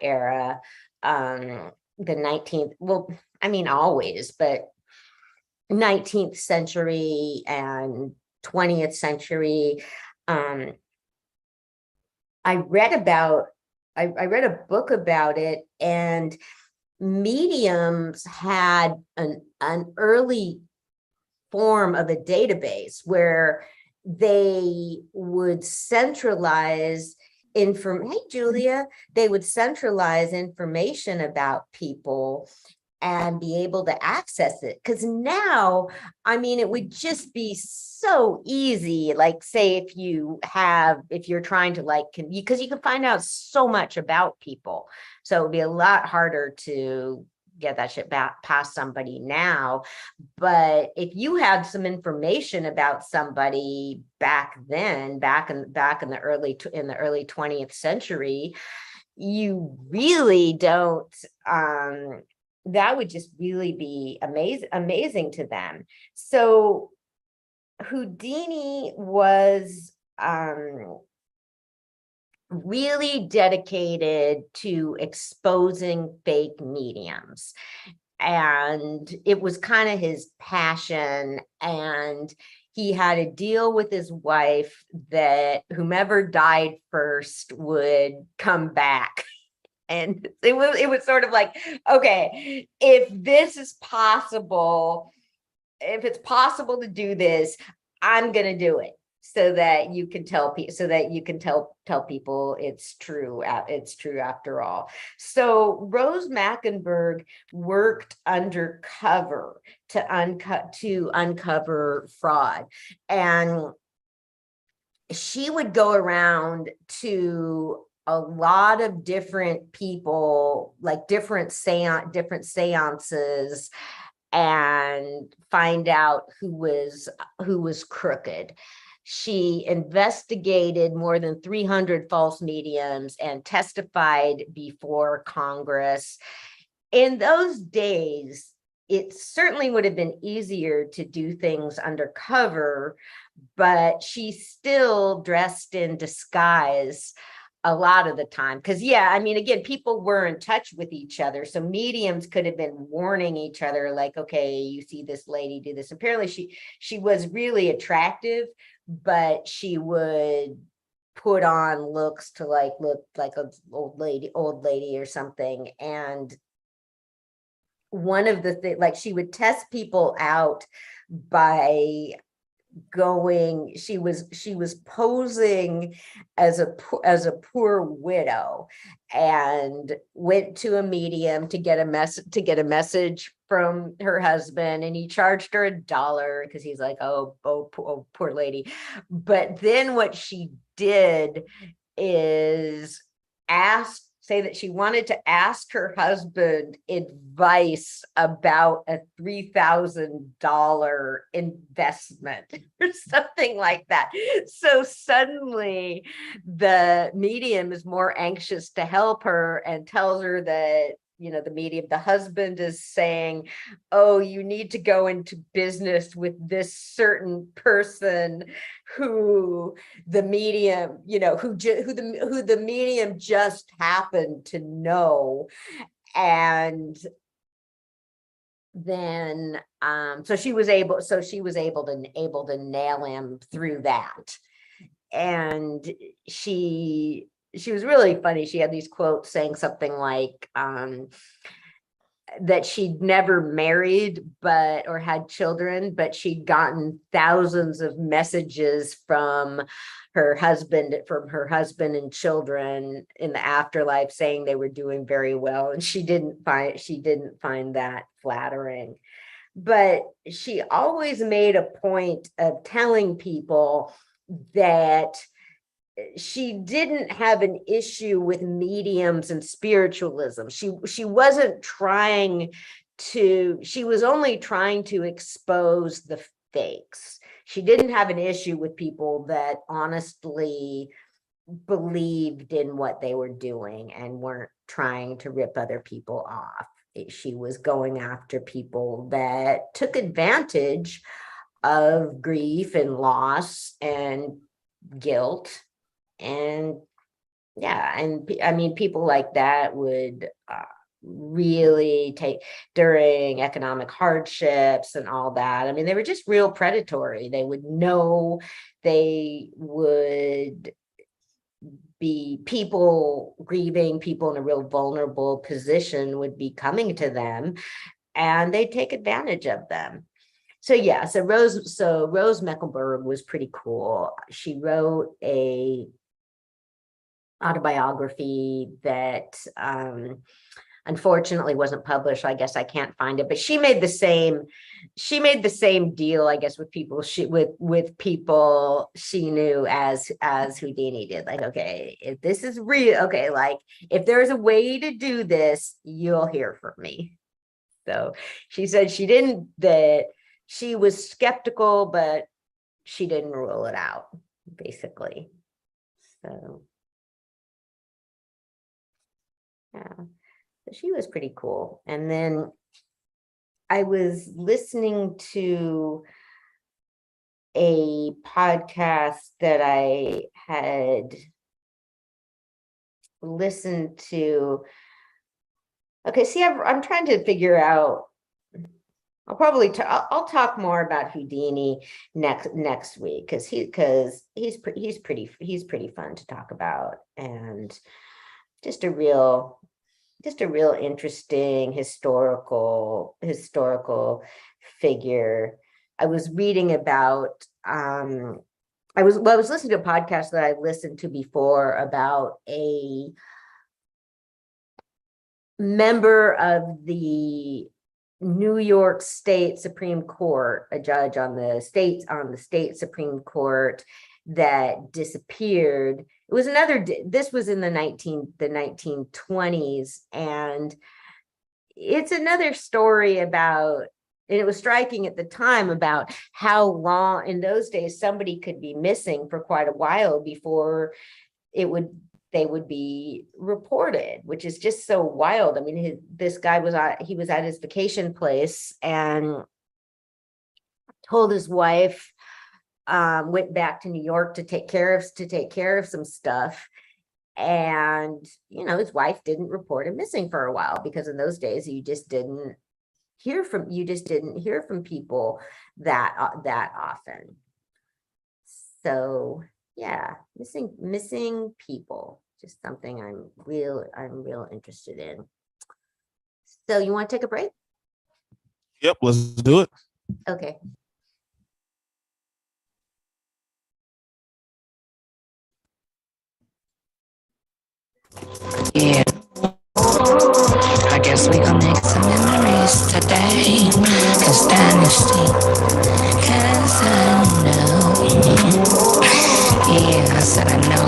era. The 19th, well, I mean always, but 19th century and 20th century. I read a book about it, and mediums had an early form of a database where they would centralize hey Julia, they would centralize information about people and be able to access it. Because now, I mean, it would just be so easy. Like, say, if you're trying to because you can find out so much about people. So it would be a lot harder to get that shit back past somebody now. But if you had some information about somebody back then, back in the early 20th century, you really don't, that would just really be amazing to them. So Houdini was really dedicated to exposing fake mediums, and it was kind of his passion. And he had a deal with his wife that whomever died first would come back. And it was sort of like, okay, if this is possible, if it's possible to do this, I'm going to do it, so that you can tell people it's true after all. So Rose Mackenberg worked undercover to uncover fraud, and she would go around to a lot of different people, like different seances, and find out who was crooked. She investigated more than 300 false mediums and testified before Congress. In those days, it certainly would have been easier to do things undercover, but she still dressed in disguise a lot of the time. Because I mean, again, people were in touch with each other. So mediums could have been warning each other, like, okay, you see this lady do this. Apparently she was really attractive, but she would put on looks to look like an old lady or something. And one of the things, like, she would test people out by she was posing as a poor widow, and went to a medium to get a message from her husband, and he charged her $1 because he's like, oh, poor lady. But then what she did is say that she wanted to ask her husband advice about a $3,000 investment or something like that. So suddenly the medium is more anxious to help her and tells her that the medium, the husband is saying, oh, you need to go into business with this certain person who the medium, who the medium just happened to know. And then so she was able to nail him through that. And she was really funny. She had these quotes saying something like that she'd never married or had children, but she'd gotten thousands of messages from her husband and children in the afterlife saying they were doing very well, and she didn't find that flattering. But she always made a point of telling people that she didn't have an issue with mediums and spiritualism. She wasn't trying to, she was only trying to expose the fakes. She didn't have an issue with people that honestly believed in what they were doing and weren't trying to rip other people off. She was going after people that took advantage of grief and loss and guilt. And yeah, and I mean, people like that would really take during economic hardships and all that. I mean, they were just real predatory. They would know they would be people grieving, people in a real vulnerable position would be coming to them, and they'd take advantage of them. So yeah, so Rose Mecklenburg was pretty cool. She wrote a autobiography that unfortunately wasn't published. I guess I can't find it, but she made the same deal, I guess, with people with people she knew as Houdini did. Like, okay, if this is real, okay, like if there's a way to do this, you'll hear from me. So she said she was skeptical, but she didn't rule it out, basically. So yeah, so she was pretty cool. And then I was listening to a podcast that I had listened to. Okay, see, I'm trying to figure out. I'll talk more about Houdini next week because he's pretty fun to talk about, and just a real interesting historical figure. I was reading about I was listening to a podcast that I listened to before about a member of the New York State Supreme Court, a judge on the state Supreme Court that disappeared. It was this was in the 1920s, and it's another story about, and it was striking at the time about how long in those days somebody could be missing for quite a while before they would be reported, which is just so wild. I mean, this guy was at his vacation place and told his wife, went back to New York to take care of some stuff, and his wife didn't report him missing for a while, because in those days you just didn't hear from people that often. So yeah, missing people, just something I'm real interested in. So you want to take a break? Yep, let's do it. Okay. Yeah, I guess we gon' make some memories today. Cause dynasty, cause I know. Yeah, I said I know.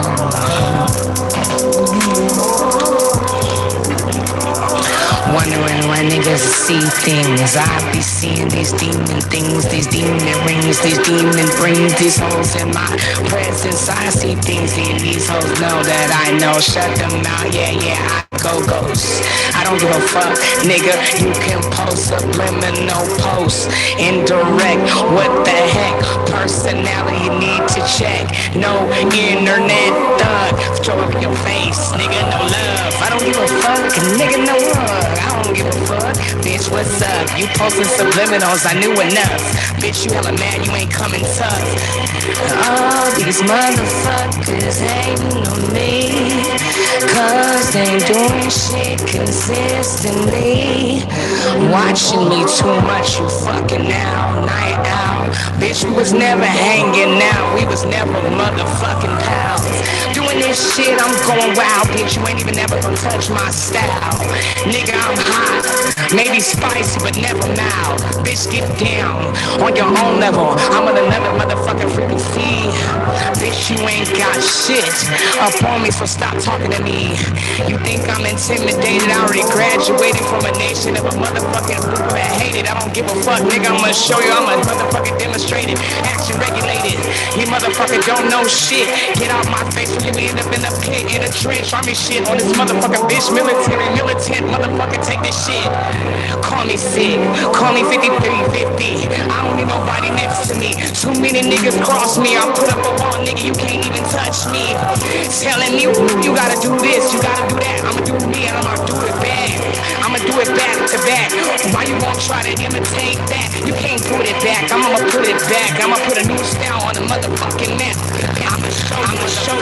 Wondering why niggas see things. I be seeing these demon things, these demon rings, these demon brains, these hoes in my presence. I see things and these hoes know that I know. Shut them out, yeah, I go-go's. I don't give a fuck, nigga. You can post subliminal posts, indirect. What the heck? Personality you need to check. No internet thug. Throw up your face, nigga. No love. I don't give a fuck, nigga. No love. I don't give a fuck, bitch. What's up? You posting subliminals? I knew enough, bitch. You hella mad. You ain't coming tough. All these motherfuckers hating on me, 'cause they ain't doing shit consistently. Watching me too much, you fucking out, night out. Bitch, we was never hanging out, we was never motherfucking pals. Doing this shit, I'm going wild, bitch, you ain't even ever gonna touch my style. Nigga, I'm hot, maybe spicy, but never mild. Bitch, get down on your own level, I'm on another motherfucking frequency. Bitch, you ain't got shit up on me, so stop talking to me. You think I'm intimidated? I already graduated from a nation of a motherfucking people that hate it. I don't give a fuck, nigga, I'ma show you I'm a motherfucking demonstrated, action regulated. You motherfucker don't know shit. Get out my face when you end up in a pit, in a trench. Army shit on this motherfucking bitch, military, militant, motherfucker, take this shit. Call me sick, call me 5350. I don't need nobody next to me. Too many niggas cross me, I'll put up a wall, nigga, you can't even touch me. Telling me you gotta do this, you gotta do that. I'ma do me and I'ma do it back. I'ma do it back to back. Why you won't try to imitate that? You can't put it back, I'ma put it back. I'ma put a new style on the motherfucking map. I'ma show you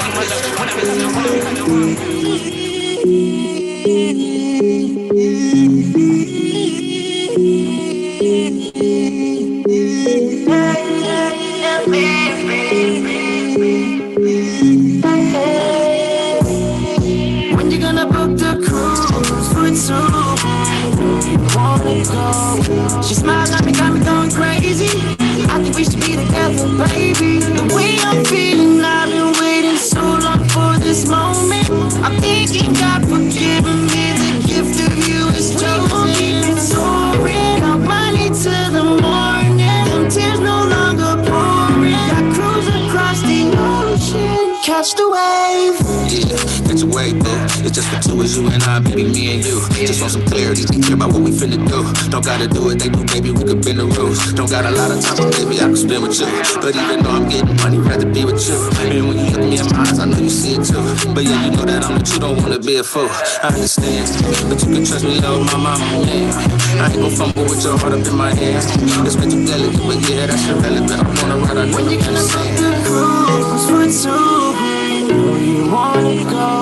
When you gonna book the cruise for two? You wanna go? She smiled at me, got me going crazy. I think we should be together, baby. The way I'm feeling, I've been waiting so long for this moment. I'm thinking God forgiving me, the gift of you is chosen. It's soaring, I'm money to the morning. Them tears no longer pouring. I cruise across the ocean, catch the wave. Yeah, catch a wave, boo. It's just for two, it's you and I, baby, me and you. Just want some clarity, be clear about what we finna do. Don't gotta do what they do, baby, we could bend the rules. Don't got a lot of time, but baby, I can spend with you. But even though I'm getting money, I'd rather be with you. And when you look me in my eyes, I know you see it too. But yeah, you know that I'm with you, don't wanna be a fool. I understand, but you can trust me, love my mama, man. I ain't gon' fumble with your heart up in my hand. It's way too delicate, but yeah, that's irrelevant. I wanna ride, I know when you gonna book the cruise for two? You wanna go?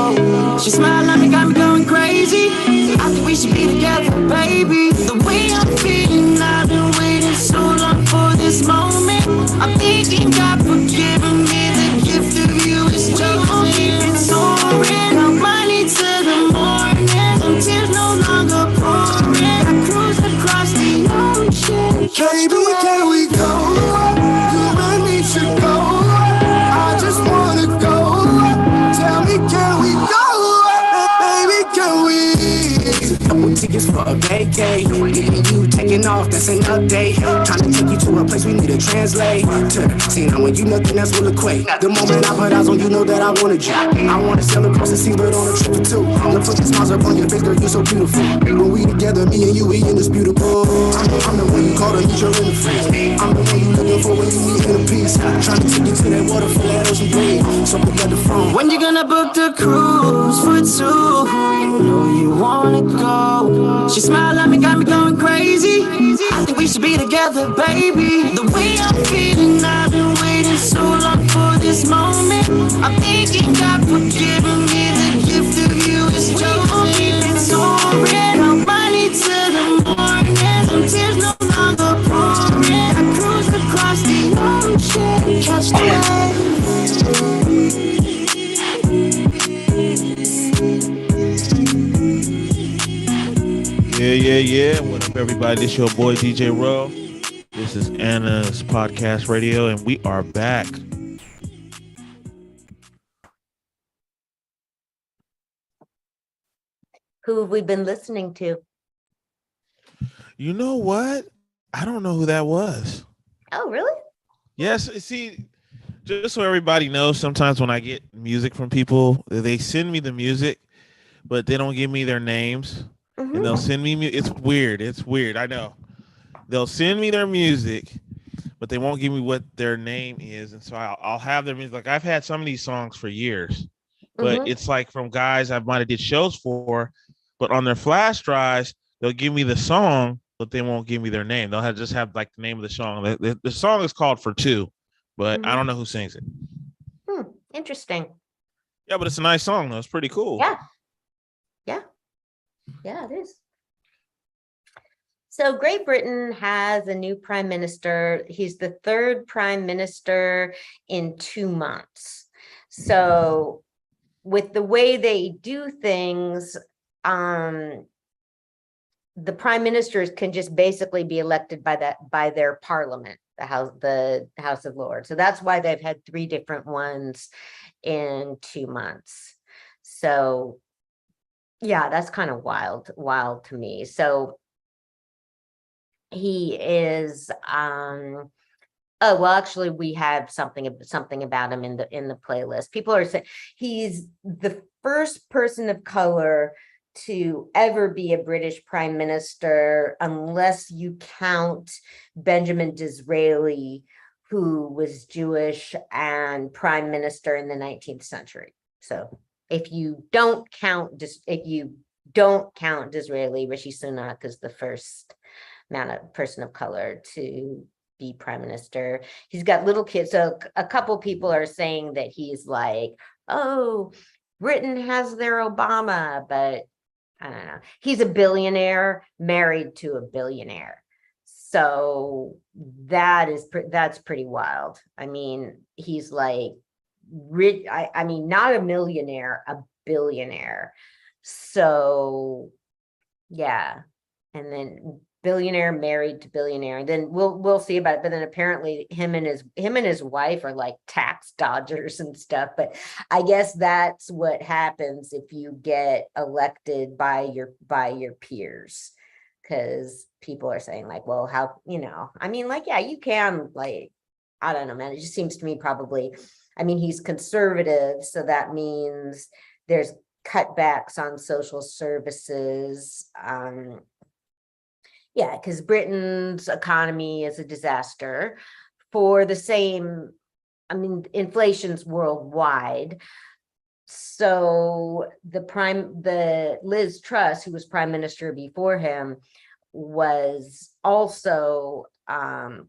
She smiled at me, got me going crazy. I think we should be together, baby. The way I'm feeling, I've been waiting so long for this moment. I'm thinking God forgiving me, the gift of you is chosen. It's soaring, I'm money to the morning. Some tears no longer pouring. I cruise across the ocean. Baby, can we go? You and me should go. I just wanna go. Tell me, can we go? Baby, can we? Couple tickets for a vacay. Getting you taking off, that's an update. Trying to take you to a place we need to translate. See, now when you nothing else will equate. The moment I put eyes on you, know that I wanted you. I wanna sail across the sea, but on a trip for two. Look for the smiles up on your face, girl, you so beautiful. When we together, me and you, we indisputable. I'm the one you call to use your interface. I'm the one you looking for when you need inner peace. Trying to take you to that water for that ocean breeze. So pick up the phone. When you gonna book the cruise for two? You know you wanna go. She smiled at me, got me going crazy. I think we should be together, baby. The way I'm feeling, I've been waiting so long for this moment. I'm thinking God forgiving me, the gift of you is chosen. It's soaring, I'm money to the morning. Some tears no longer pouring. I cruise across the ocean, catch the wave. Yeah. What up, everybody? This your boy DJ Rowe. This is Anna's Podcast Radio, and we are back. Who have we been listening to? You know what? I don't know who that was. Oh, really? Yes. See, just so everybody knows, sometimes when I get music from people, they send me the music, but they don't give me their names, and they'll send me. It's weird. It's weird. I know. They'll send me their music, but they won't give me what their name is, and so I'll have their music. Like I've had some of these songs for years, but it's like from guys I might have did shows for, but on their flash drives they'll give me the song, but they won't give me their name. They'll just have like the name of the song. The song is called For Two, but I don't know who sings it. Interesting. Yeah, but it's a nice song though. It's pretty cool. Yeah, it is. So Great Britain has a new prime minister. He's the third prime minister in 2 months. So with the way they do things, the prime ministers can just basically be elected by their parliament, the House of Lords. So that's why they've had 3 different ones in 2 months. So yeah, that's kind of wild to me. So he is oh well, actually we have something about him in the playlist. People are saying he's the first person of color to ever be a British prime minister, unless you count Benjamin Disraeli, who was Jewish and prime minister in the 19th century. So if you don't count Disraeli, Rishi Sunak is the first person of color to be prime minister. He's got little kids. So a couple people are saying that he's like, oh, Britain has their Obama, but I don't know. He's a billionaire married to a billionaire. So that's pretty wild. I mean, he's like rich. I mean, not a millionaire, a billionaire. So yeah. And then billionaire married to billionaire, and then we'll see about it. But then apparently him and his wife are like tax dodgers and stuff. But I guess that's what happens if you get elected by your peers, because people are saying like, well, how, I mean, like, yeah, you can, like, I don't know, man. It just seems to me probably, I mean, he's conservative, so that means there's cutbacks on social services. Yeah, because Britain's economy is a disaster. For the same, I mean, inflation's worldwide. So the Liz Truss, who was prime minister before him, was also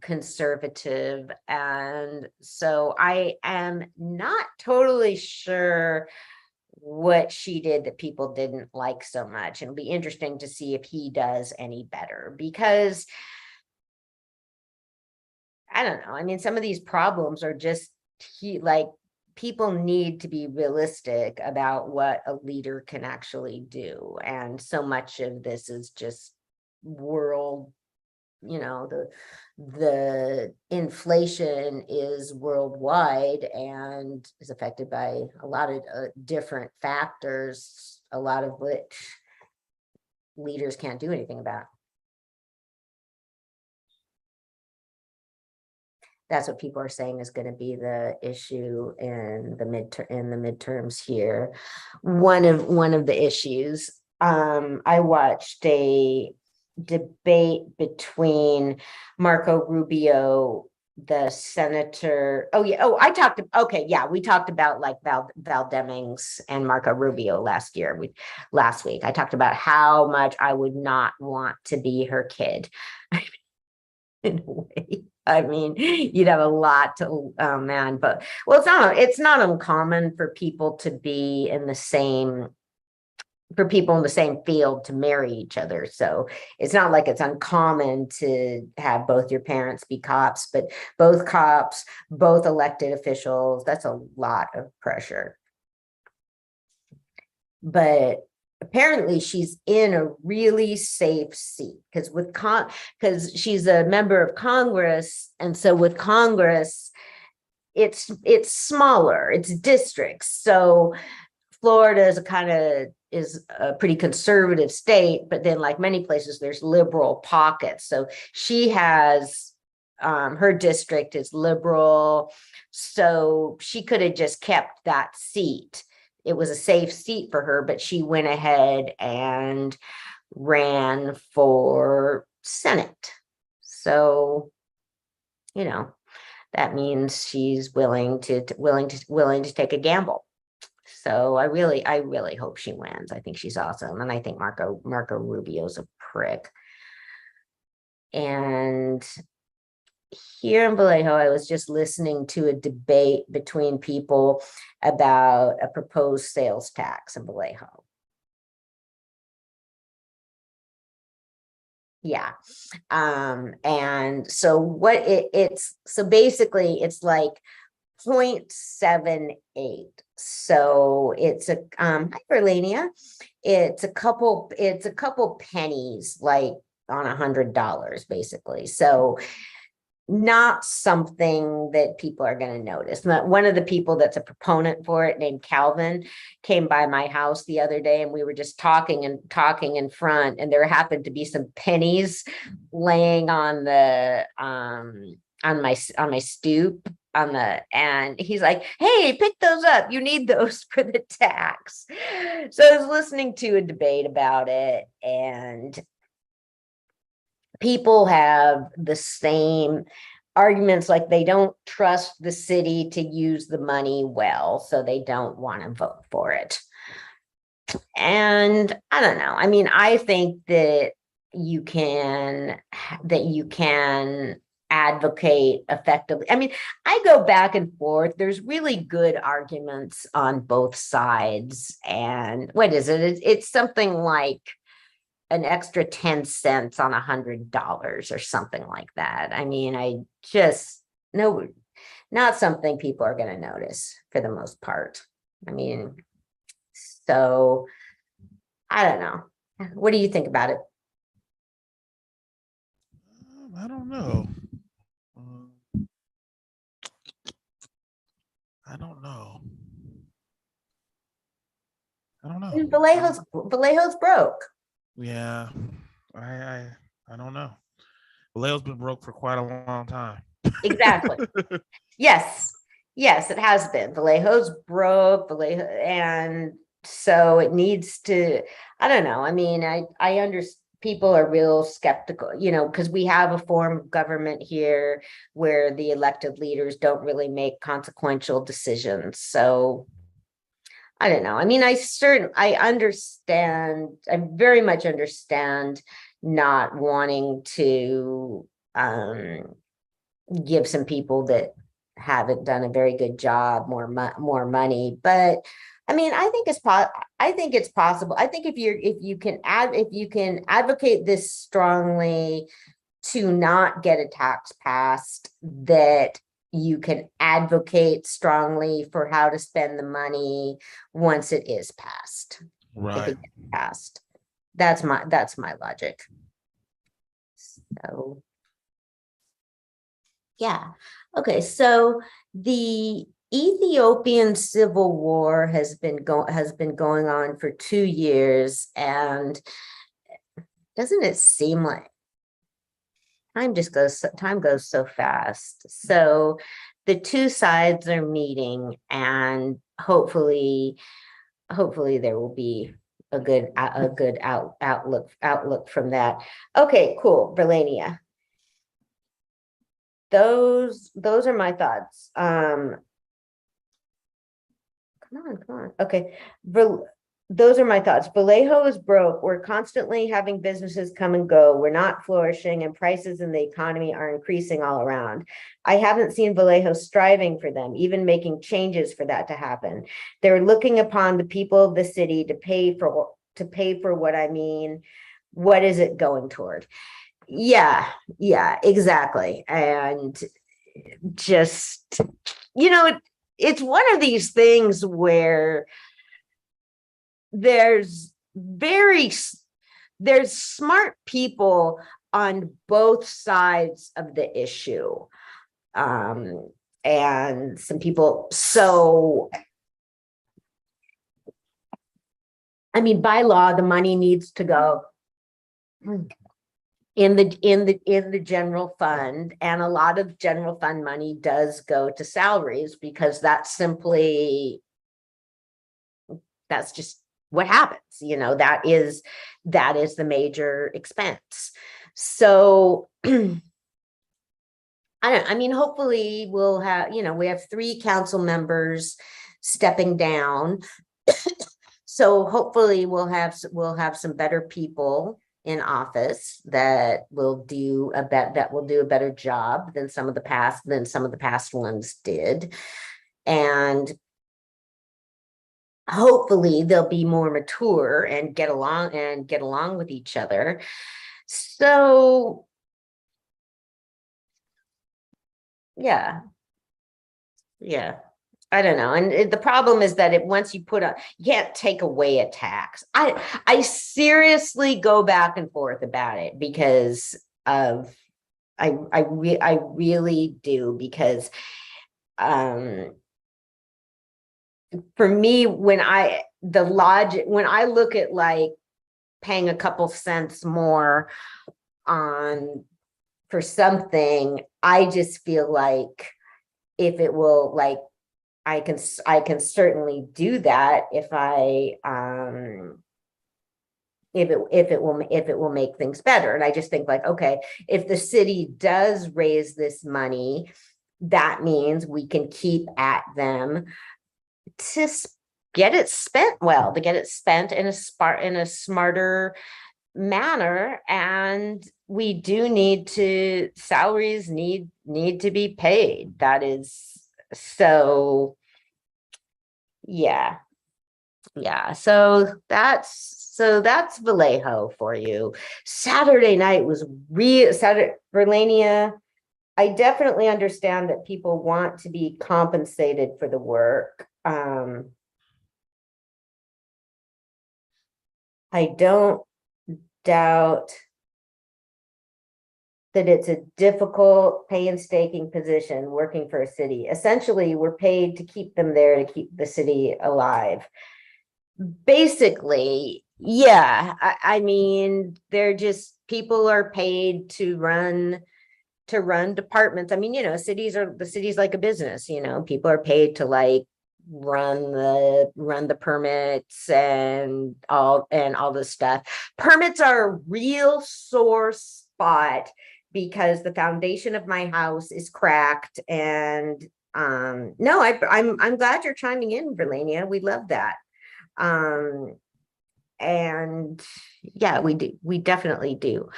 conservative. And so I am not totally sure what she did that people didn't like so much. And it'll be interesting to see if he does any better, because I don't know. I mean, some of these problems are just people need to be realistic about what a leader can actually do. And so much of this is just world, the inflation is worldwide and is affected by a lot of different factors, a lot of which leaders can't do anything about. That's what people are saying is going to be the issue in the midterms here. One of the issues. I watched a debate between Marco Rubio, the senator. We talked about like Val Demings and Marco Rubio last week. I talked about how much I would not want to be her kid. In a way. I mean, you'd have a lot to, but it's not uncommon for people to be in the same field to marry each other. So it's not like it's uncommon to have both your parents be cops, but both cops, both elected officials, that's a lot of pressure. But apparently she's in a really safe seat because she's a member of Congress. And so with Congress, it's smaller, it's districts. So Florida is a pretty conservative state, but then like many places, there's liberal pockets. So she has, her district is liberal. So she could have just kept that seat it was a safe seat for her, but she went ahead and ran for Senate. So, that means she's willing to take a gamble. So I really hope she wins. I think she's awesome. And I think Marco Rubio's a prick. And here in Vallejo, I was just listening to a debate between people about a proposed sales tax in Vallejo. Yeah. And so so basically it's like 0.78. So it's a hi Verlania. It's a couple pennies, like on $100 basically. So not something that people are going to notice. One of the people that's a proponent for it, named Calvin, came by my house the other day, and we were just talking in front, and there happened to be some pennies laying on the on my stoop and he's like, hey, pick those up, you need those for the tax. So I was listening to a debate about it, and people have the same arguments, like they don't trust the city to use the money well, so they don't want to vote for it. And I don't know. I mean, I think that you can advocate effectively. I mean, I go back and forth. There's really good arguments on both sides. And what is it? It's something like an extra 10 cents on $100 or something like that. I mean, not something people are going to notice for the most part. I mean, so I don't know. What do you think about it? I don't know. I don't know. Vallejo's broke. Yeah, I don't know. Vallejo's been broke for quite a long time. Exactly. Yes, it has been. Vallejo's broke. And so it needs to. I don't know. I mean, I understand. People are real skeptical, because we have a form of government here where the elected leaders don't really make consequential decisions. So I don't know. I mean, I very much understand not wanting to give some people that haven't done a very good job more money, but I mean, I think it's possible. I think if you can advocate this strongly to not get a tax passed, that you can advocate strongly for how to spend the money once it is passed. Right. If it gets passed. That's my logic. So yeah. Okay, so the Ethiopian civil war has been going on for 2 years, and doesn't it seem like time goes so fast? So the two sides are meeting, and hopefully there will be a good outlook from that. Okay, cool, Verlania. Those are my thoughts. Come on. Okay. Those are my thoughts. Vallejo is broke. We're constantly having businesses come and go. We're not flourishing, and prices in the economy are increasing all around. I haven't seen Vallejo striving for them, even making changes for that to happen. They're looking upon the people of the city to pay for what I mean. What is it going toward? Yeah, exactly. And just, it's one of these things where there's smart people on both sides of the issue. And some people, so I mean, by law, the money needs to go in the general fund, and a lot of general fund money does go to salaries, because that's simply That's just what happens. That is the major expense. So hopefully we'll have, we have 3 council members stepping down. So hopefully we'll have some better people in office that will do a better job than some of the past ones did. And hopefully they'll be more mature and get along with each other. So yeah. I don't know. And the problem is that once you you can't take away a tax. I seriously go back and forth about it because I really do, because for me, when I look at like paying a couple cents more for something, I just feel like if it will, like, I can certainly do that if it will make things better. And I just think like, okay, if the city does raise this money, that means we can keep at them to get it spent well, to get it spent in a smarter manner. And we do need to, salaries need to be paid. That is, so yeah. So that's Vallejo for you. Saturday night was Verlania. I definitely understand that people want to be compensated for the work. I don't doubt that it's a difficult, painstaking position working for a city. Essentially, we're paid to keep them there, to keep the city alive. Basically, yeah. I mean, people are paid to run departments. I mean, the city's like a business, people are paid to like run the permits and all this stuff. Permits are a real sore spot because the foundation of my house is cracked. And no, I'm glad you're chiming in, Verlania. We love that. And yeah, we definitely do.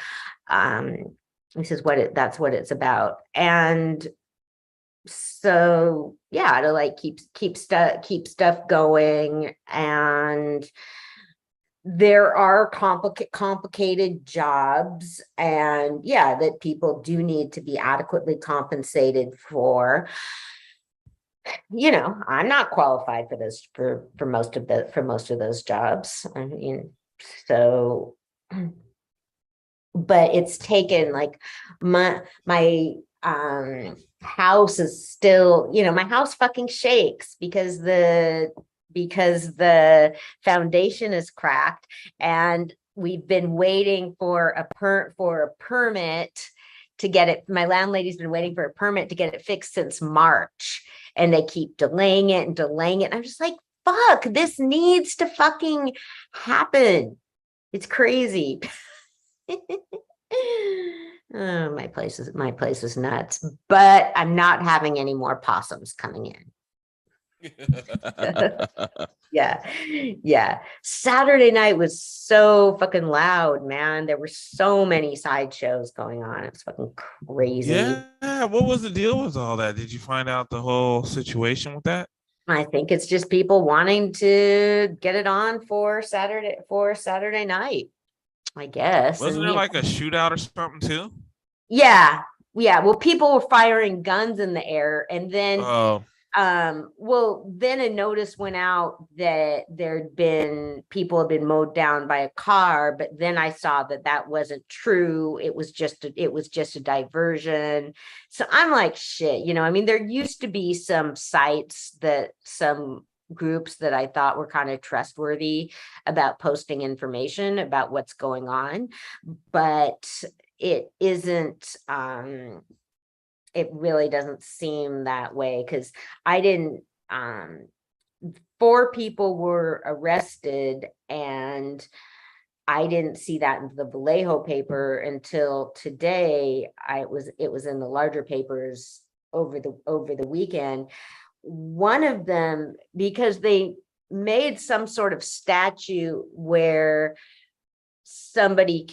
That's what it's about. And so yeah, to like keep stuff going. And there are complicated jobs, and yeah, that people do need to be adequately compensated for. I'm not qualified for this for most of those jobs. I mean, so, but it's taken like my house is still, my house fucking shakes because the foundation is cracked, and we've been waiting for a permit to get it. My landlady's been waiting for a permit to get it fixed since March, and they keep delaying it. And I'm just like, fuck, this needs to fucking happen. It's crazy. Oh, my place is nuts, but I'm not having any more possums coming in. Yeah. Saturday night was so fucking loud, man. There were so many sideshows going on. It was fucking crazy. Yeah. What was the deal with all that? Did you find out the whole situation with that? I think it's just people wanting to get it on for Saturday night, I guess. Wasn't there like a shootout or something too? Yeah. Well, people were firing guns in the air, and then then a notice went out that people had been mowed down by a car, but then I saw that wasn't true. It was just a diversion. So I'm like, shit, I mean, there used to be some groups that I thought were kind of trustworthy about posting information about what's going on, but it isn't, it really doesn't seem that way, because I didn't 4 people were arrested, and I didn't see that in the Vallejo paper until today. It was in the larger papers over the weekend. One of them, because they made some sort of statute where they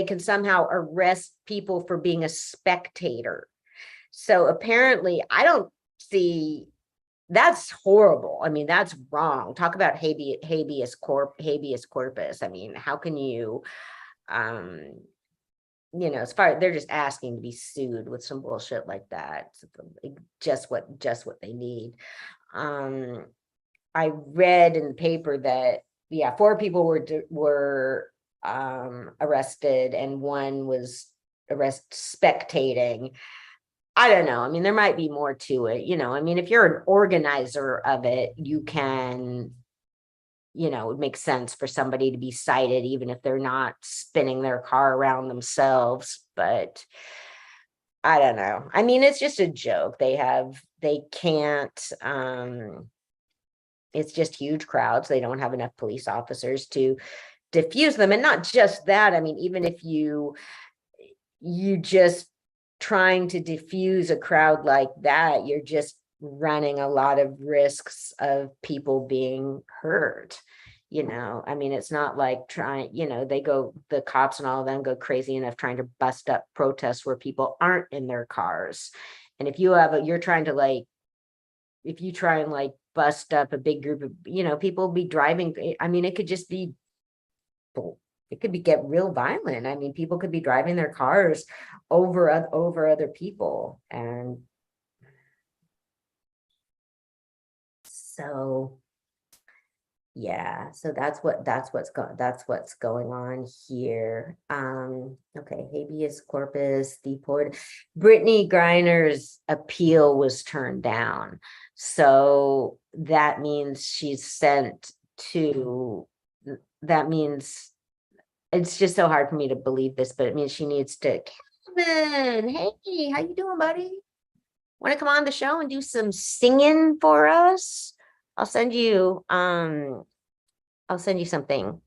can somehow arrest people for being a spectator. So apparently, I don't see. That's horrible. I mean, that's wrong. Talk about habeas corpus. I mean, how can you, as far they're just asking to be sued with some bullshit like that. Just what they need. I read in the paper that 4 people were arrested and 1 was spectating. I don't know. I mean, there might be more to it. I mean, if you're an organizer of it, you can, it makes sense for somebody to be cited, even if they're not spinning their car around themselves. But I don't know. I mean, it's just a joke. They can't, it's just huge crowds. They don't have enough police officers to diffuse them. And not just that. I mean, even if you just trying to diffuse a crowd like that, you're just running a lot of risks of people being hurt. I mean, it's not like the cops and all of them go crazy enough trying to bust up protests where people aren't in their cars. And if you try and bust up a big group of, people be driving. I mean, it could get real violent. I mean, people could be driving their cars over other people. And so, so that's what's going on here. Okay, habeas corpus, deported. Brittany Griner's appeal was turned down. So that means she's sent to, that means, it's just so hard for me to believe this, but it means she needs to. Kevin, hey, how you doing, buddy? Want to come on the show and do some singing for us? I'll send you something.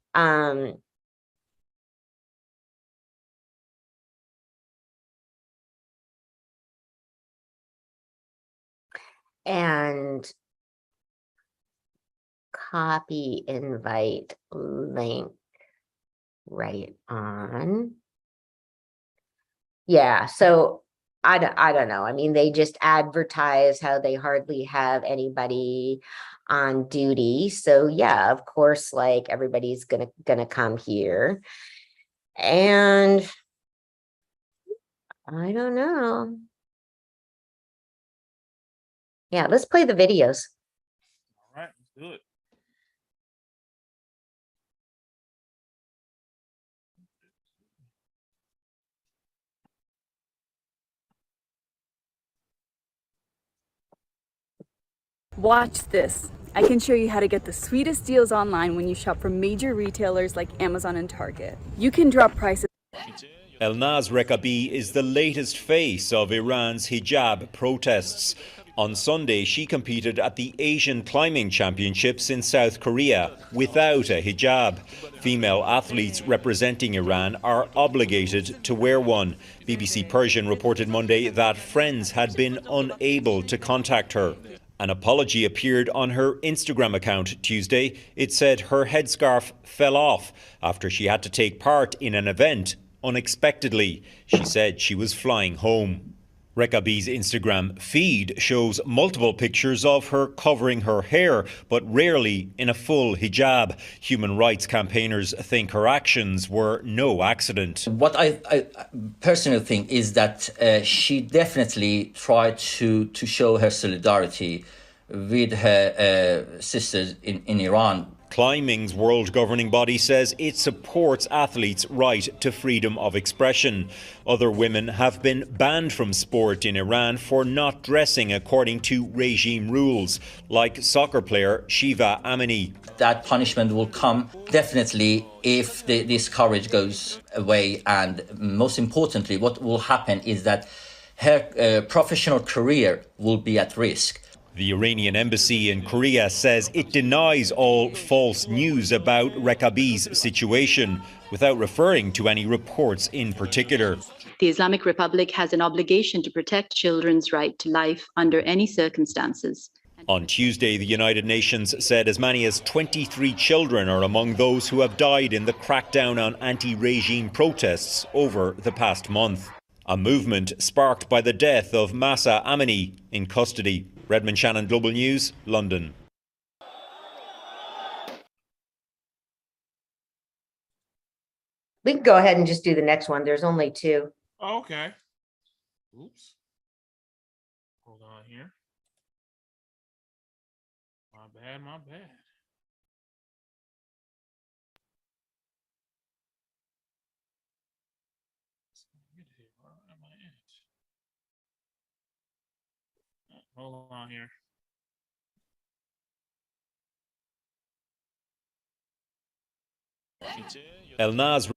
And copy invite link. Right on. So I don't know. I mean, they just advertise how they hardly have anybody on duty. So of course, everybody's gonna come here. And I don't know. Let's play the videos. All right, let's do it. Watch this. I can show you how to get the sweetest deals online when you shop from major retailers like Amazon and Target. You can drop prices. Elnaz Rekabi is the latest face of Iran's hijab protests. On Sunday, she competed at the Asian Climbing Championships in South Korea without a hijab. Female athletes representing Iran are obligated to wear one. BBC Persian reported Monday that friends had been unable to contact her. An apology appeared on her Instagram account Tuesday. It said her headscarf fell off after she had to take part in an event unexpectedly. She said she was flying home. Rekabi's Instagram feed shows multiple pictures of her covering her hair, but rarely in a full hijab. Human rights campaigners think her actions were no accident. What I personally think is that she definitely tried to show her solidarity with her sisters in Iran. Climbing's world governing body says it supports athletes' right to freedom of expression. Other women have been banned from sport in Iran for not dressing according to regime rules, like soccer player Shiva Amini. That punishment will come definitely if this courage goes away, and most importantly, what will happen is that her professional career will be at risk. The Iranian embassy in Korea says it denies all false news about Rekabi's situation, without referring to any reports in particular. The Islamic Republic has an obligation to protect children's right to life under any circumstances. On Tuesday, the United Nations said as many as 23 children are among those who have died in the crackdown on anti-regime protests over the past month. A movement sparked by the death of Mahsa Amini in custody. Redmond Shannon, Global News, London. We can go ahead and just do the next one. There's only two. Oh, okay. Oops. Hold on here. My bad, my bad. Hold on here. Elnaz.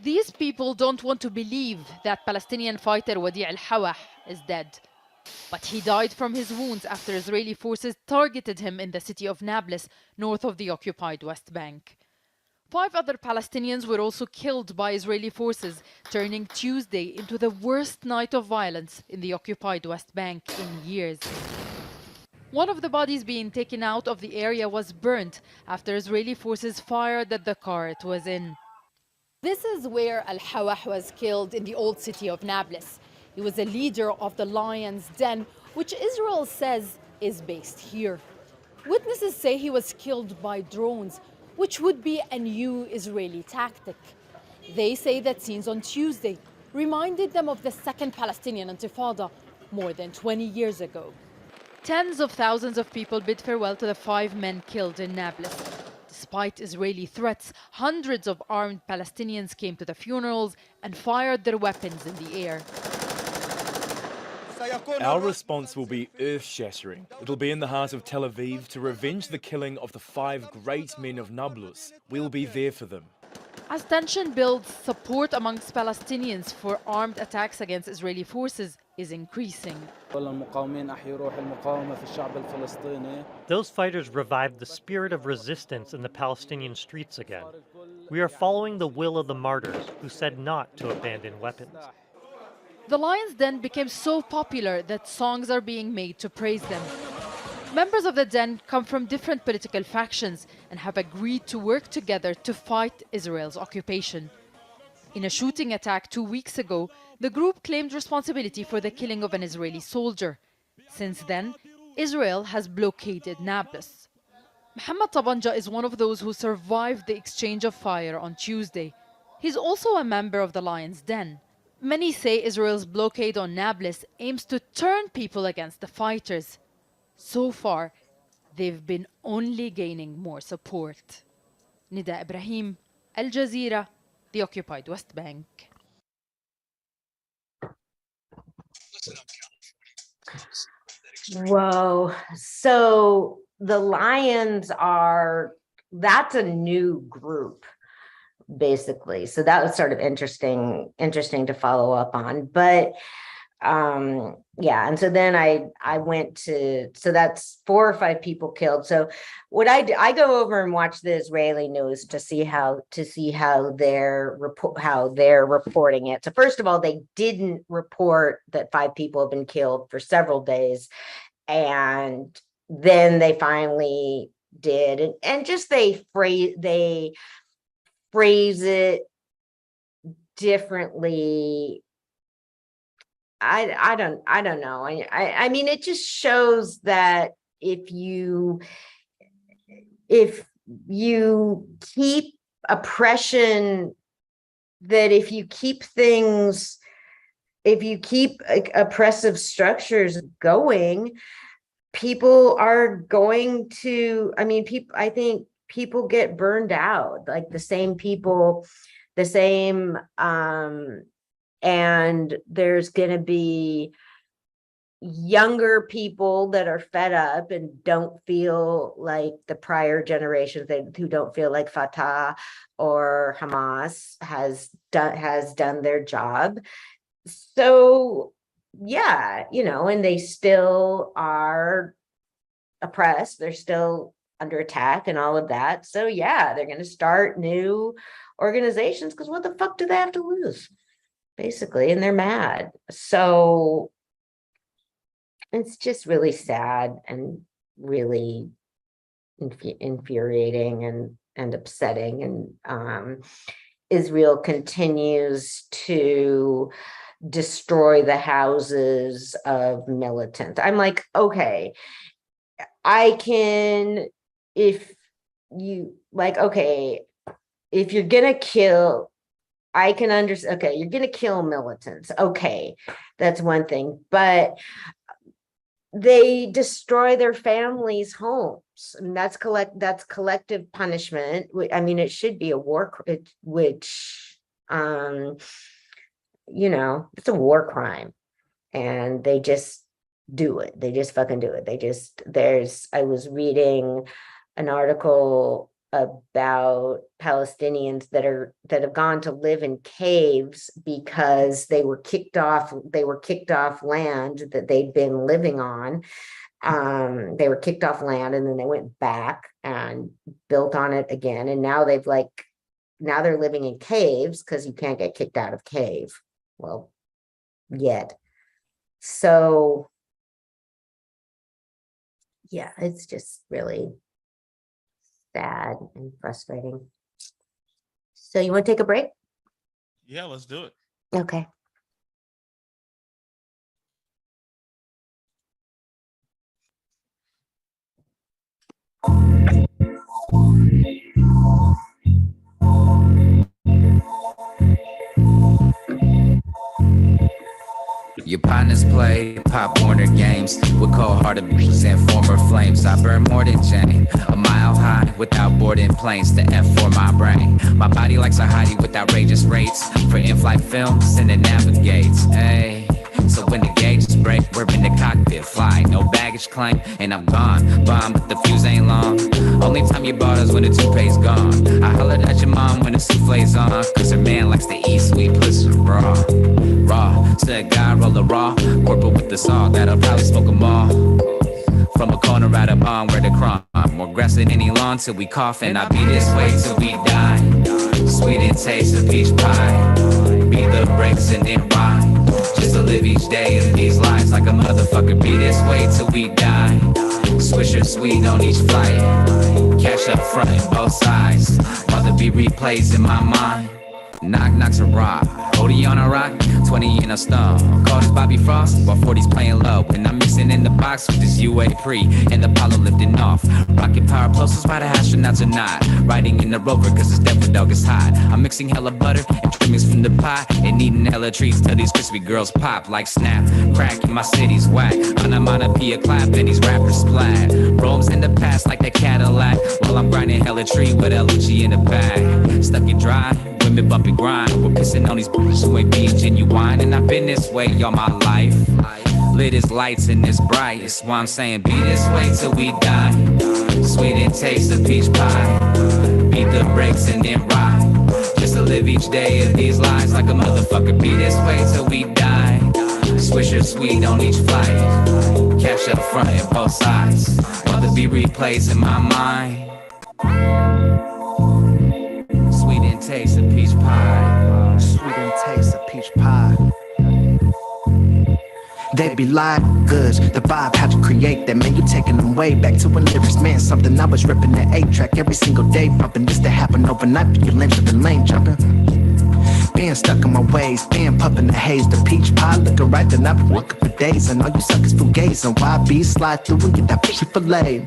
These people don't want to believe that Palestinian fighter Wadi al-Hawah is dead. But he died from his wounds after Israeli forces targeted him in the city of Nablus, north of the occupied West Bank. 5 other Palestinians were also killed by Israeli forces, turning Tuesday into the worst night of violence in the occupied West Bank in years. One of the bodies being taken out of the area was burnt after Israeli forces fired at the car it was in. This is where al-Hawah was killed, in the old city of Nablus. He was a leader of the Lion's Den, which Israel says is based here. Witnesses say he was killed by drones, which would be a new Israeli tactic. They say that scenes on Tuesday reminded them of the Second Palestinian Intifada more than 20 years ago. Tens of thousands of people bid farewell to the 5 men killed in Nablus. Despite Israeli threats, hundreds of armed Palestinians came to the funerals and fired their weapons in the air. Our response will be earth-shattering. It'll be in the heart of Tel Aviv to revenge the killing of the 5 great men of Nablus. We'll be there for them. As tension builds, support amongst Palestinians for armed attacks against Israeli forces is increasing. Those fighters revived the spirit of resistance in the Palestinian streets again. We are following the will of the martyrs who said not to abandon weapons. The Lion's Den became so popular that songs are being made to praise them. Members of the Den come from different political factions and have agreed to work together to fight Israel's occupation. In a shooting attack 2 weeks ago, the group claimed responsibility for the killing of an Israeli soldier. Since then, Israel has blockaded Nablus. Mohammed Tabanja is one of those who survived the exchange of fire on Tuesday. He's also a member of the Lion's Den. Many say Israel's blockade on Nablus aims to turn people against the fighters. So far, they've been only gaining more support. Nida Ibrahim, Al Jazeera, the occupied West Bank. Whoa. So the Lions that's a new group, basically. So that was sort of interesting to follow up on. But yeah, and so then I went to, so that's 4 or 5 people killed. So what I go over and watch the Israeli news to see how they're reporting it. So first of all, they didn't report that 5 people have been killed for several days, and then they finally did, and just they phrase it differently. I don't know. I mean, it just shows that if you keep oppression, that if you keep oppressive structures going, people are going to, I think people get burned out, like the same people, and there's going to be younger people that are fed up and don't feel like the prior generations, who don't feel like Fatah or Hamas has done their job. So, yeah, and they still are oppressed. They're still under attack and all of that. So, yeah, they're going to start new organizations because what the fuck do they have to lose? Basically, and they're mad. So it's just really sad and really infuriating and upsetting. And Israel continues to destroy the houses of militants. I'm like, okay, if you're gonna kill, I can understand, okay, you're gonna kill militants. Okay, that's one thing, but they destroy their families' homes. And that's collective punishment. I mean, it should be a war, which, it's a war crime. And they just do it. They just fucking do it. I was reading an article about Palestinians that have gone to live in caves because they were kicked off land that they'd been living on. They were kicked off land and then they went back and built on it again. And now now they're living in caves because you can't get kicked out of cave. Well, yet. So yeah, it's just really sad and frustrating. So you want to take a break? Yeah, let's do it. Okay. Your partners play Pop Warner games with cold-hearted bitches and former flames. I burn more than Jane, a mile high without boarding planes to F4 my brain. My body likes a hottie with outrageous rates for in-flight films and it navigates. Hey, so when the gauges break, we're in the cockpit, fly, no baggage claim, and I'm gone. Bomb, but the fuse ain't long. Only time you bought us when the toupee's gone. I hollered at your mom when the souffle's on, cause her man likes to eat sweet pussy raw. Said God, roll a raw, corporate with the saw, that'll probably smoke them all. From a corner out of barn where the crime, more grass than any lawn till we cough, and I be this way till we die. Sweet and taste of peach pie, be the breaks and then ride. Just to live each day in these lives like a motherfucker, be this way till we die. Swisher sweet on each flight, cash up front and both sides, rather be replays in my mind. Knock knocks a rock, Odie on a rock, 20 in a stone. Call this Bobby Frost while 40's playing low. And I'm mixing in the box with this UA pre and the Apollo lifting off. Rocket power plus why the astronauts are not riding in the rover cause it's death dog is hot. I'm mixing hella butter and trimmings from the pot and eating hella treats till these crispy girls pop like snap. Crack in my city's whack, onomatopoeia clap and these rappers splat. Rome's in the past like that Cadillac while I'm grinding hella tree with LG in the bag. Stuck it dry, women bump and grind. We're pissing on these bitches who ain't being genuine. And I've been this way all my life. Lit as lights and it's bright. That's why I'm saying be this way till we die. Sweet and taste of peach pie. Beat the brakes and then ride. Just to live each day of these lives like a motherfucker. Be this way till we die. Swisher sweet on each flight. Cash up front and both sides. Rather be replays in my mind. Sweet and taste of peach pie. Sweet and taste of peach pie. They be live goods, the vibe how'd you create that, man, you taking them way back to when lyrics meant something. I was ripping the 8-track every single day, pumping this to happen overnight, but you lame to the lane jumping. Being stuck in my ways, being puffing the haze, the peach pie looking right, then I've been working for days, and all you suckers fugazi and YB slide through and get that fishy fillet.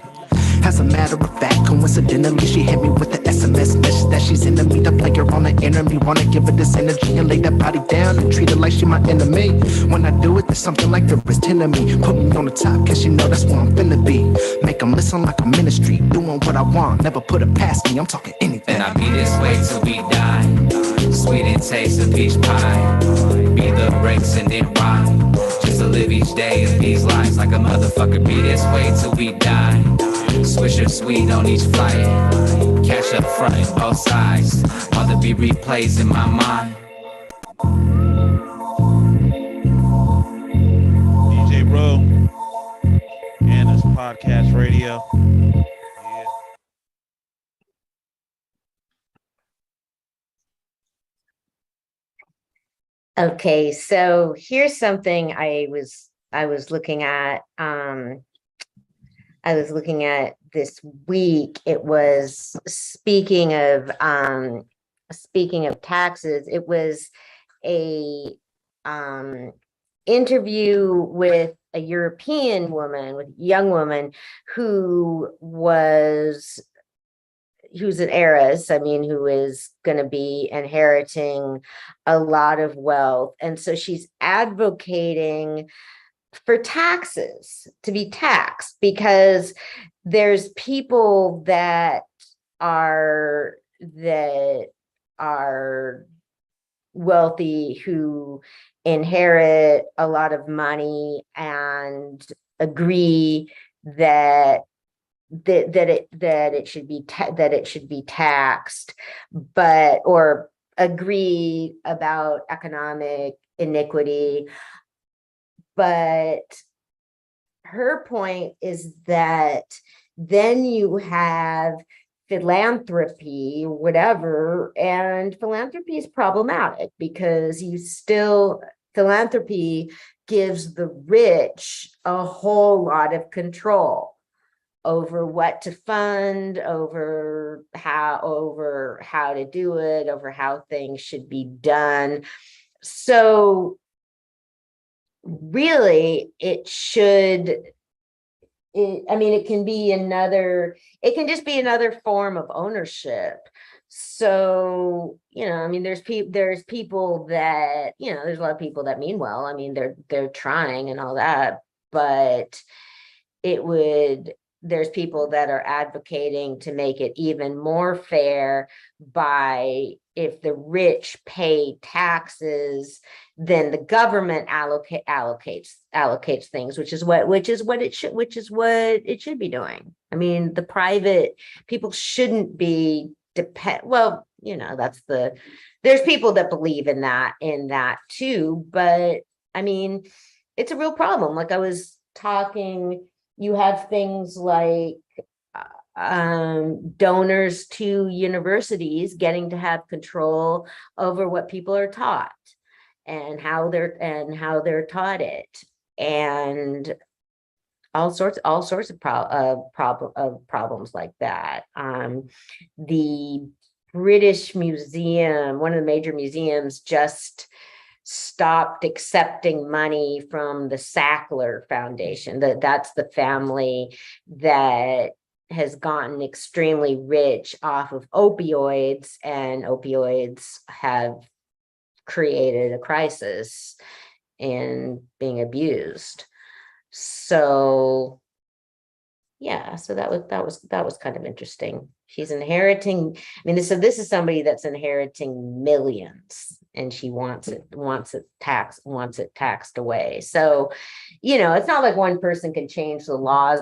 As a matter of fact, coincidentally, she hit me with the SMS message that she's into me. The player on the enemy, wanna give her this energy and lay that body down and treat her like she my enemy. When I do it, there's something like there is 10 of me. Put me on the top, cause you know that's where I'm finna be. Make them listen like a ministry, doing what I want, never put it past me, I'm talking anything. And I be this way till we die. Sweet and taste of peach pie. Be the brakes and then ride. Just to live each day of these lives like a motherfucker. Be this way till we die. Swisher sweet on each flight. Cash up front and both sides. Rather be replays in my mind. Podcast Radio. Okay, so here's something I was looking at. I was looking at this week. It was speaking of taxes. It was a interview with a European woman, with a young woman who's an heiress, who is going to be inheriting a lot of wealth. And so she's advocating for taxes, to be taxed, because there's people that are wealthy who inherit a lot of money and agree that it should be taxed, or agree about economic iniquity. But her point is that then you have philanthropy, whatever, and philanthropy is problematic because philanthropy gives the rich a whole lot of control over what to fund, over how to do it, over how things should be done. So really, it can just be another form of ownership. So, there's people that, there's a lot of people that mean well. They're trying and all that, but there's people that are advocating to make it even more fair by, if the rich pay taxes, then the government allocates things, which is what it should be doing. The private people shouldn't be there's people that believe in that too, but it's a real problem. Like I was talking, you have things like donors to universities getting to have control over what people are taught and how they're taught it, and all sorts of problems like that. The British Museum, one of the major museums, just stopped accepting money from the Sackler Foundation. That's the family that has gotten extremely rich off of opioids, and opioids have created a crisis in being abused. So yeah, so that was kind of interesting. She's inheriting, this is somebody that's inheriting millions, and she wants it taxed away. So, it's not like one person can change the laws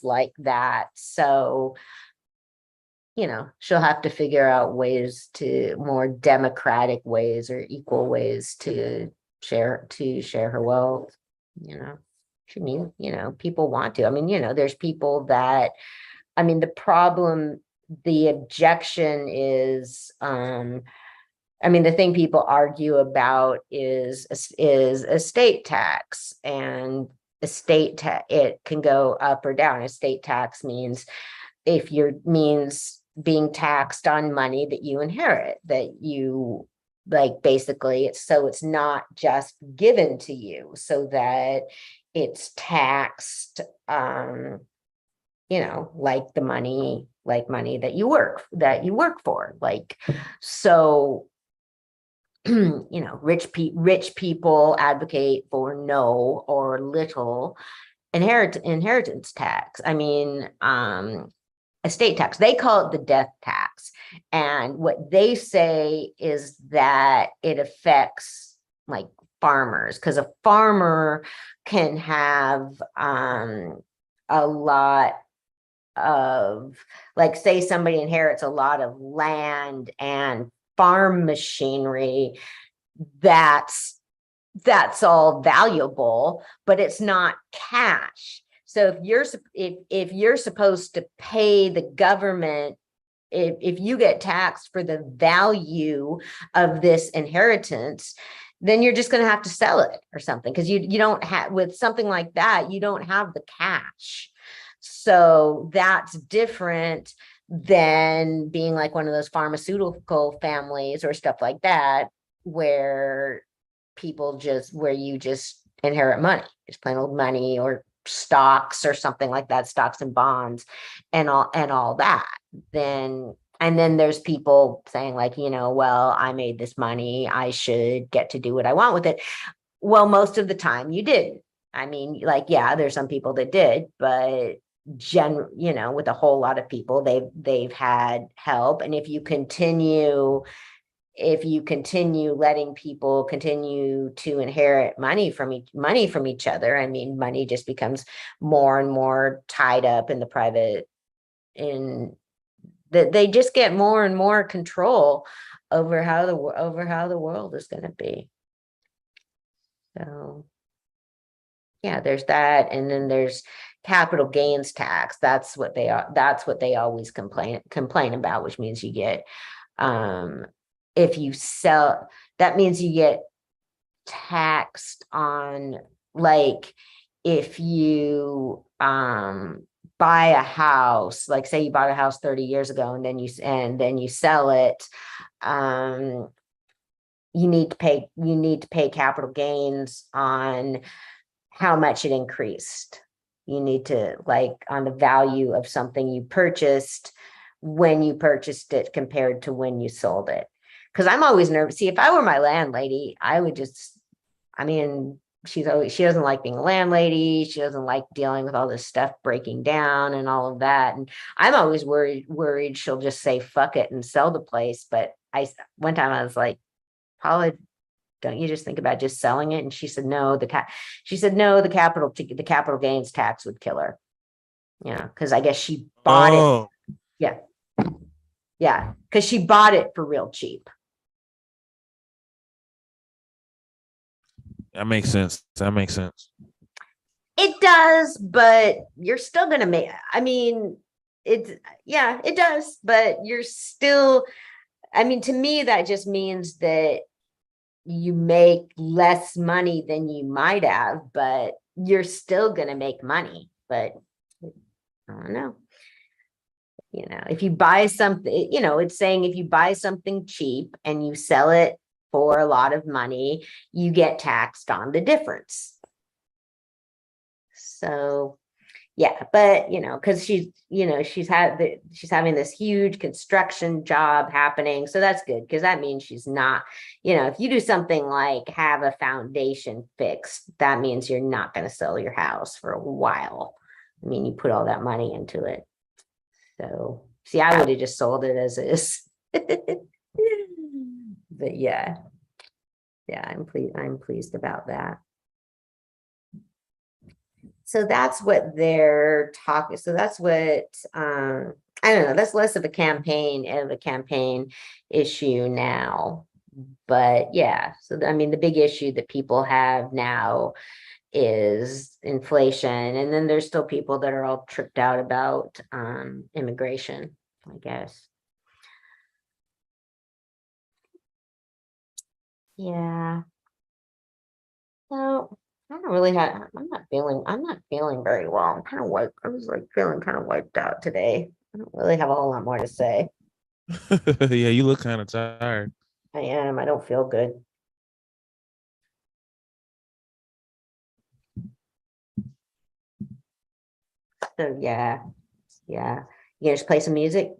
like that. So, she'll have to figure out more democratic ways or equal ways to share her wealth. People want to. There's people that, the objection is, the thing people argue about is estate tax, and it can go up or down. Estate tax means being taxed on money that you inherit, that you basically it's not just given to you, so that it's taxed, like money that you work for. So, rich people advocate for no or little inheritance tax. Estate tax, they call it the death tax. And what they say is that it affects farmers, because a farmer can have a lot of, say somebody inherits a lot of land and farm machinery, that's all valuable, but it's not cash. So if you're supposed to pay the government, if you get taxed for the value of this inheritance, then you're just going to have to sell it or something, because you don't have, with something like that, you don't have the cash. So that's different than being like one of those pharmaceutical families or stuff like that, where you just inherit money, just plain old money, or stocks or something like that, stocks and bonds and all that. Then there's people saying like, well, I made this money, I should get to do what I want with it. Well, most of the time you did. I mean, like, yeah, there's some people that did, but with a whole lot of people, they've had help. And if you continue letting people continue to inherit money from each other, I mean, money just becomes more and more tied up in the private, they just get more and more control over how the world is going to be. So yeah, there's that. And then there's capital gains tax. That's what they always complain about, which means you get, if you sell, that means you get taxed on, like, if you buy a house, like say you bought a house 30 years ago and then you sell it, you need to pay capital gains on how much it increased. You need to, like, on the value of something you purchased when you purchased it compared to when you sold it. Because I'm always nervous. See, if I were my landlady, I would just, I mean, she doesn't like being a landlady. She doesn't like dealing with all this stuff breaking down and all of that. And I'm always worried she'll just say, fuck it, and sell the place. But one time I was like, Paula, don't you just think about just selling it? And she said, no, the capital gains tax would kill her. Because I guess she bought it. Yeah. Yeah. Because she bought it for real cheap. That makes sense. It does, but you're still going to make, I mean, it does, but you're still, I mean, to me, that just means that you make less money than you might have, but you're still going to make money. But I don't know. If you buy something, it's saying if you buy something cheap and you sell it for a lot of money, you get taxed on the difference. So yeah, but because she's having this huge construction job happening, so that's good, because that means she's not, if you do something like have a foundation fixed, that means you're not going to sell your house for a while. I mean, you put all that money into it. So see, I would have just sold it as is. But yeah, I'm pleased about that. So that's what they're talking. So that's what, I don't know, that's less of a campaign issue now. But yeah, so I mean, the big issue that people have now is inflation. And then there's still people that are all tripped out about immigration, I guess. Yeah. So I don't really have, I'm not feeling very well. I'm kind of wiped. I was like feeling kind of wiped out today. I don't really have a whole lot more to say. Yeah, you look kind of tired. I am. I don't feel good. So yeah. You just play some music?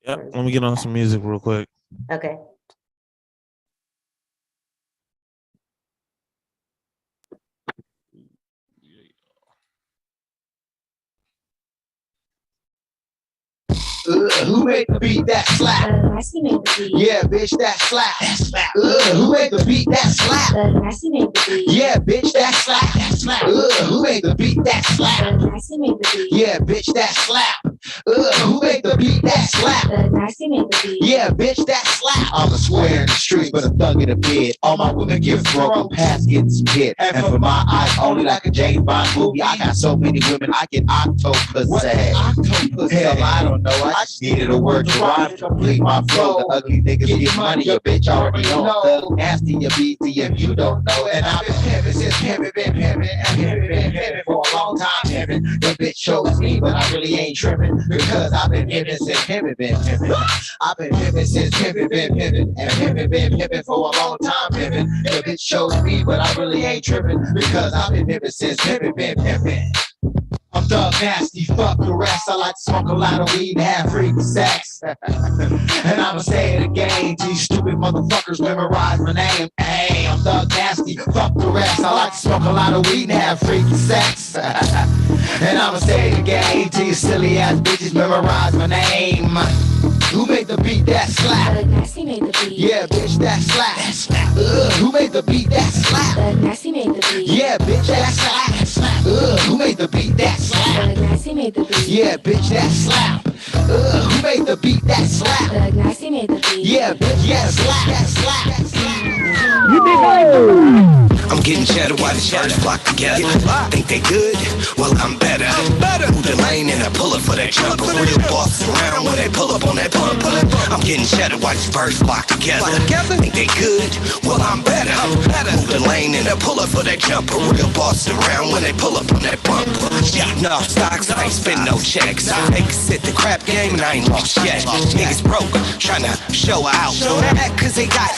Yep. Let me get on some music real quick. Okay. Who made the beat that slap? Marcy made the beat. Yeah, bitch, that slap. Who made the beat that slap? Marcy made the beat. Yeah, bitch, that slap. slap. Who made the beat that slap? Nasty made the beat. Yeah, bitch, that slap. Who made the beat that slap? Nasty made the beat. Yeah, bitch, that slap. I'm a square in the streets, but a thug in the bed. All my women get broken, past getting spit. And for my eyes, only like a James Bond movie. I got so many women, I get octopus. Hell, I don't know. I just needed a word to rhyme to complete my flow. The ugly niggas get money, your bitch already know. Thug nasty, your BT if you don't know. And I've been pimping since pimping, been pimping, and been pimping for a long time. Pimping, your bitch chose me, but I really ain't tripping because I've been pimping since pimping, been pimping. I've been pimping since pimping, been pimping, and pimping, been pimping for a long time. Pimping, your bitch chose me, but I really ain't tripping because I've been pimping since pimping, been pimping. I'm thug nasty, fuck the rest. I like to smoke a lot of weed and have freaky sex. And I'ma say it again to you stupid motherfuckers, memorize my name. Hey, I'm thug nasty, fuck the rest. I like to smoke a lot of weed and have freaky sex. And I'ma say it again to you silly ass bitches, memorize my name. Who made the beat that slap? Nasty made the beat. Yeah, bitch, that slap. Who made the beat that slap? Nasty made the beat. Yeah, bitch, that slap. Who made the beat that slap? Nasty made the beat. Yeah, bitch, that slap. Who made the beat that slap? Nasty made the beat. Yeah, bitch, yeah, slap, that slap. You be going I'm getting cheddar while the cheddars flock together. Think they good? Well, I'm better. Move the lane and I pull up for that jumper. Real bosses around when they pull up on that bumper. I'm getting cheddar while these birds flock together. Think they good? Well, I'm better. Move the lane and I pull up for that jumper. Real bosses around when they pull up on that bumper. Shooting off stocks, I ain't spend no checks. Niggas hit the crap game and I ain't lost yet. Niggas broke, trying to show out. That cause they got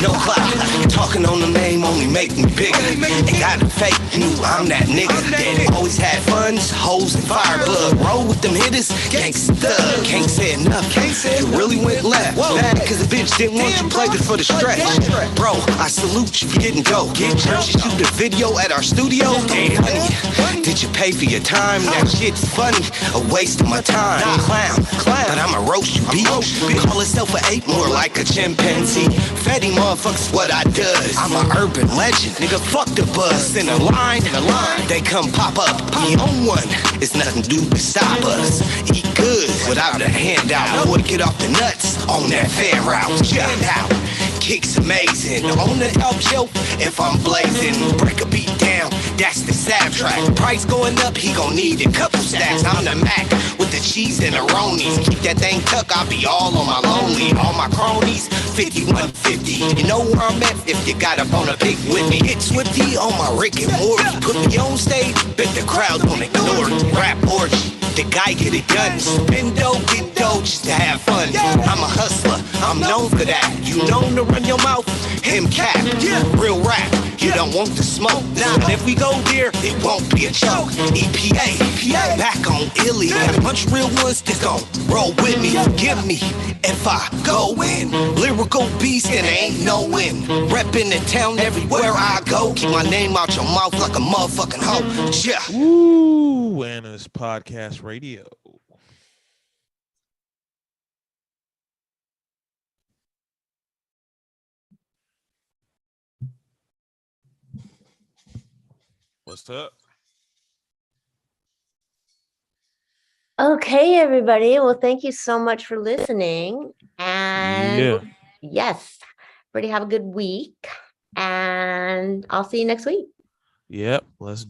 no clout. Talking on the name only make me bigger. Ain't got a fake, I'm that nigga that always had funds, hoes, and firebug. Roll with them hitters, gangsta thug. Can't say enough, it really went left. Mad cause the bitch didn't want you played it for the stretch. Bro, I salute you for getting dope. Did you shoot a video at our studio? Hey, honey, did you pay for your time? That shit's funny, a waste of my time. Clown, but I'ma roast you, bitch. Call itself an ape, more like a chimpanzee. Fatty motherfuckers, what I does. I'm an urban legend, nigga. Fuck the bus in a line, they come pop up. Me on one, it's nothing to do but stop us. Eat good without a handout. Boy, get off the nuts on that fan route. Jump out, kicks amazing. On the help joke, if I'm blazing, break a beat down, that's the soundtrack. Price going up, he gon' need a couple stacks. I'm the Mac with the cheese and the ronies. Keep that thing tuck, I'll be all on my lonely. All my cronies, 5150. You know where I'm at if you got up on a pick with me. Hit Swifty on my Rick and Morty. Put me on stage, bet the crowd don't ignore it. Rap orgy, the guy get it done. Spin dough, get dough just to have fun. I'm a hustler, I'm known for that. You known to run your mouth? Him cap, real rap. You don't want the smoke. But if we go there, it won't be a joke. EPA, back on Illy. Got a bunch of real ones that gon' roll with me. Forgive me if I go in. Lyrical beast and ain't no win. Reppin' the town everywhere I go. Keep my name out your mouth like a motherfucking hoe. Yeah. Ooh, Anna's Podcast Radio. What's up? Okay, everybody. Well, thank you so much for listening. And yes, everybody have a good week. And I'll see you next week. Yep, let's do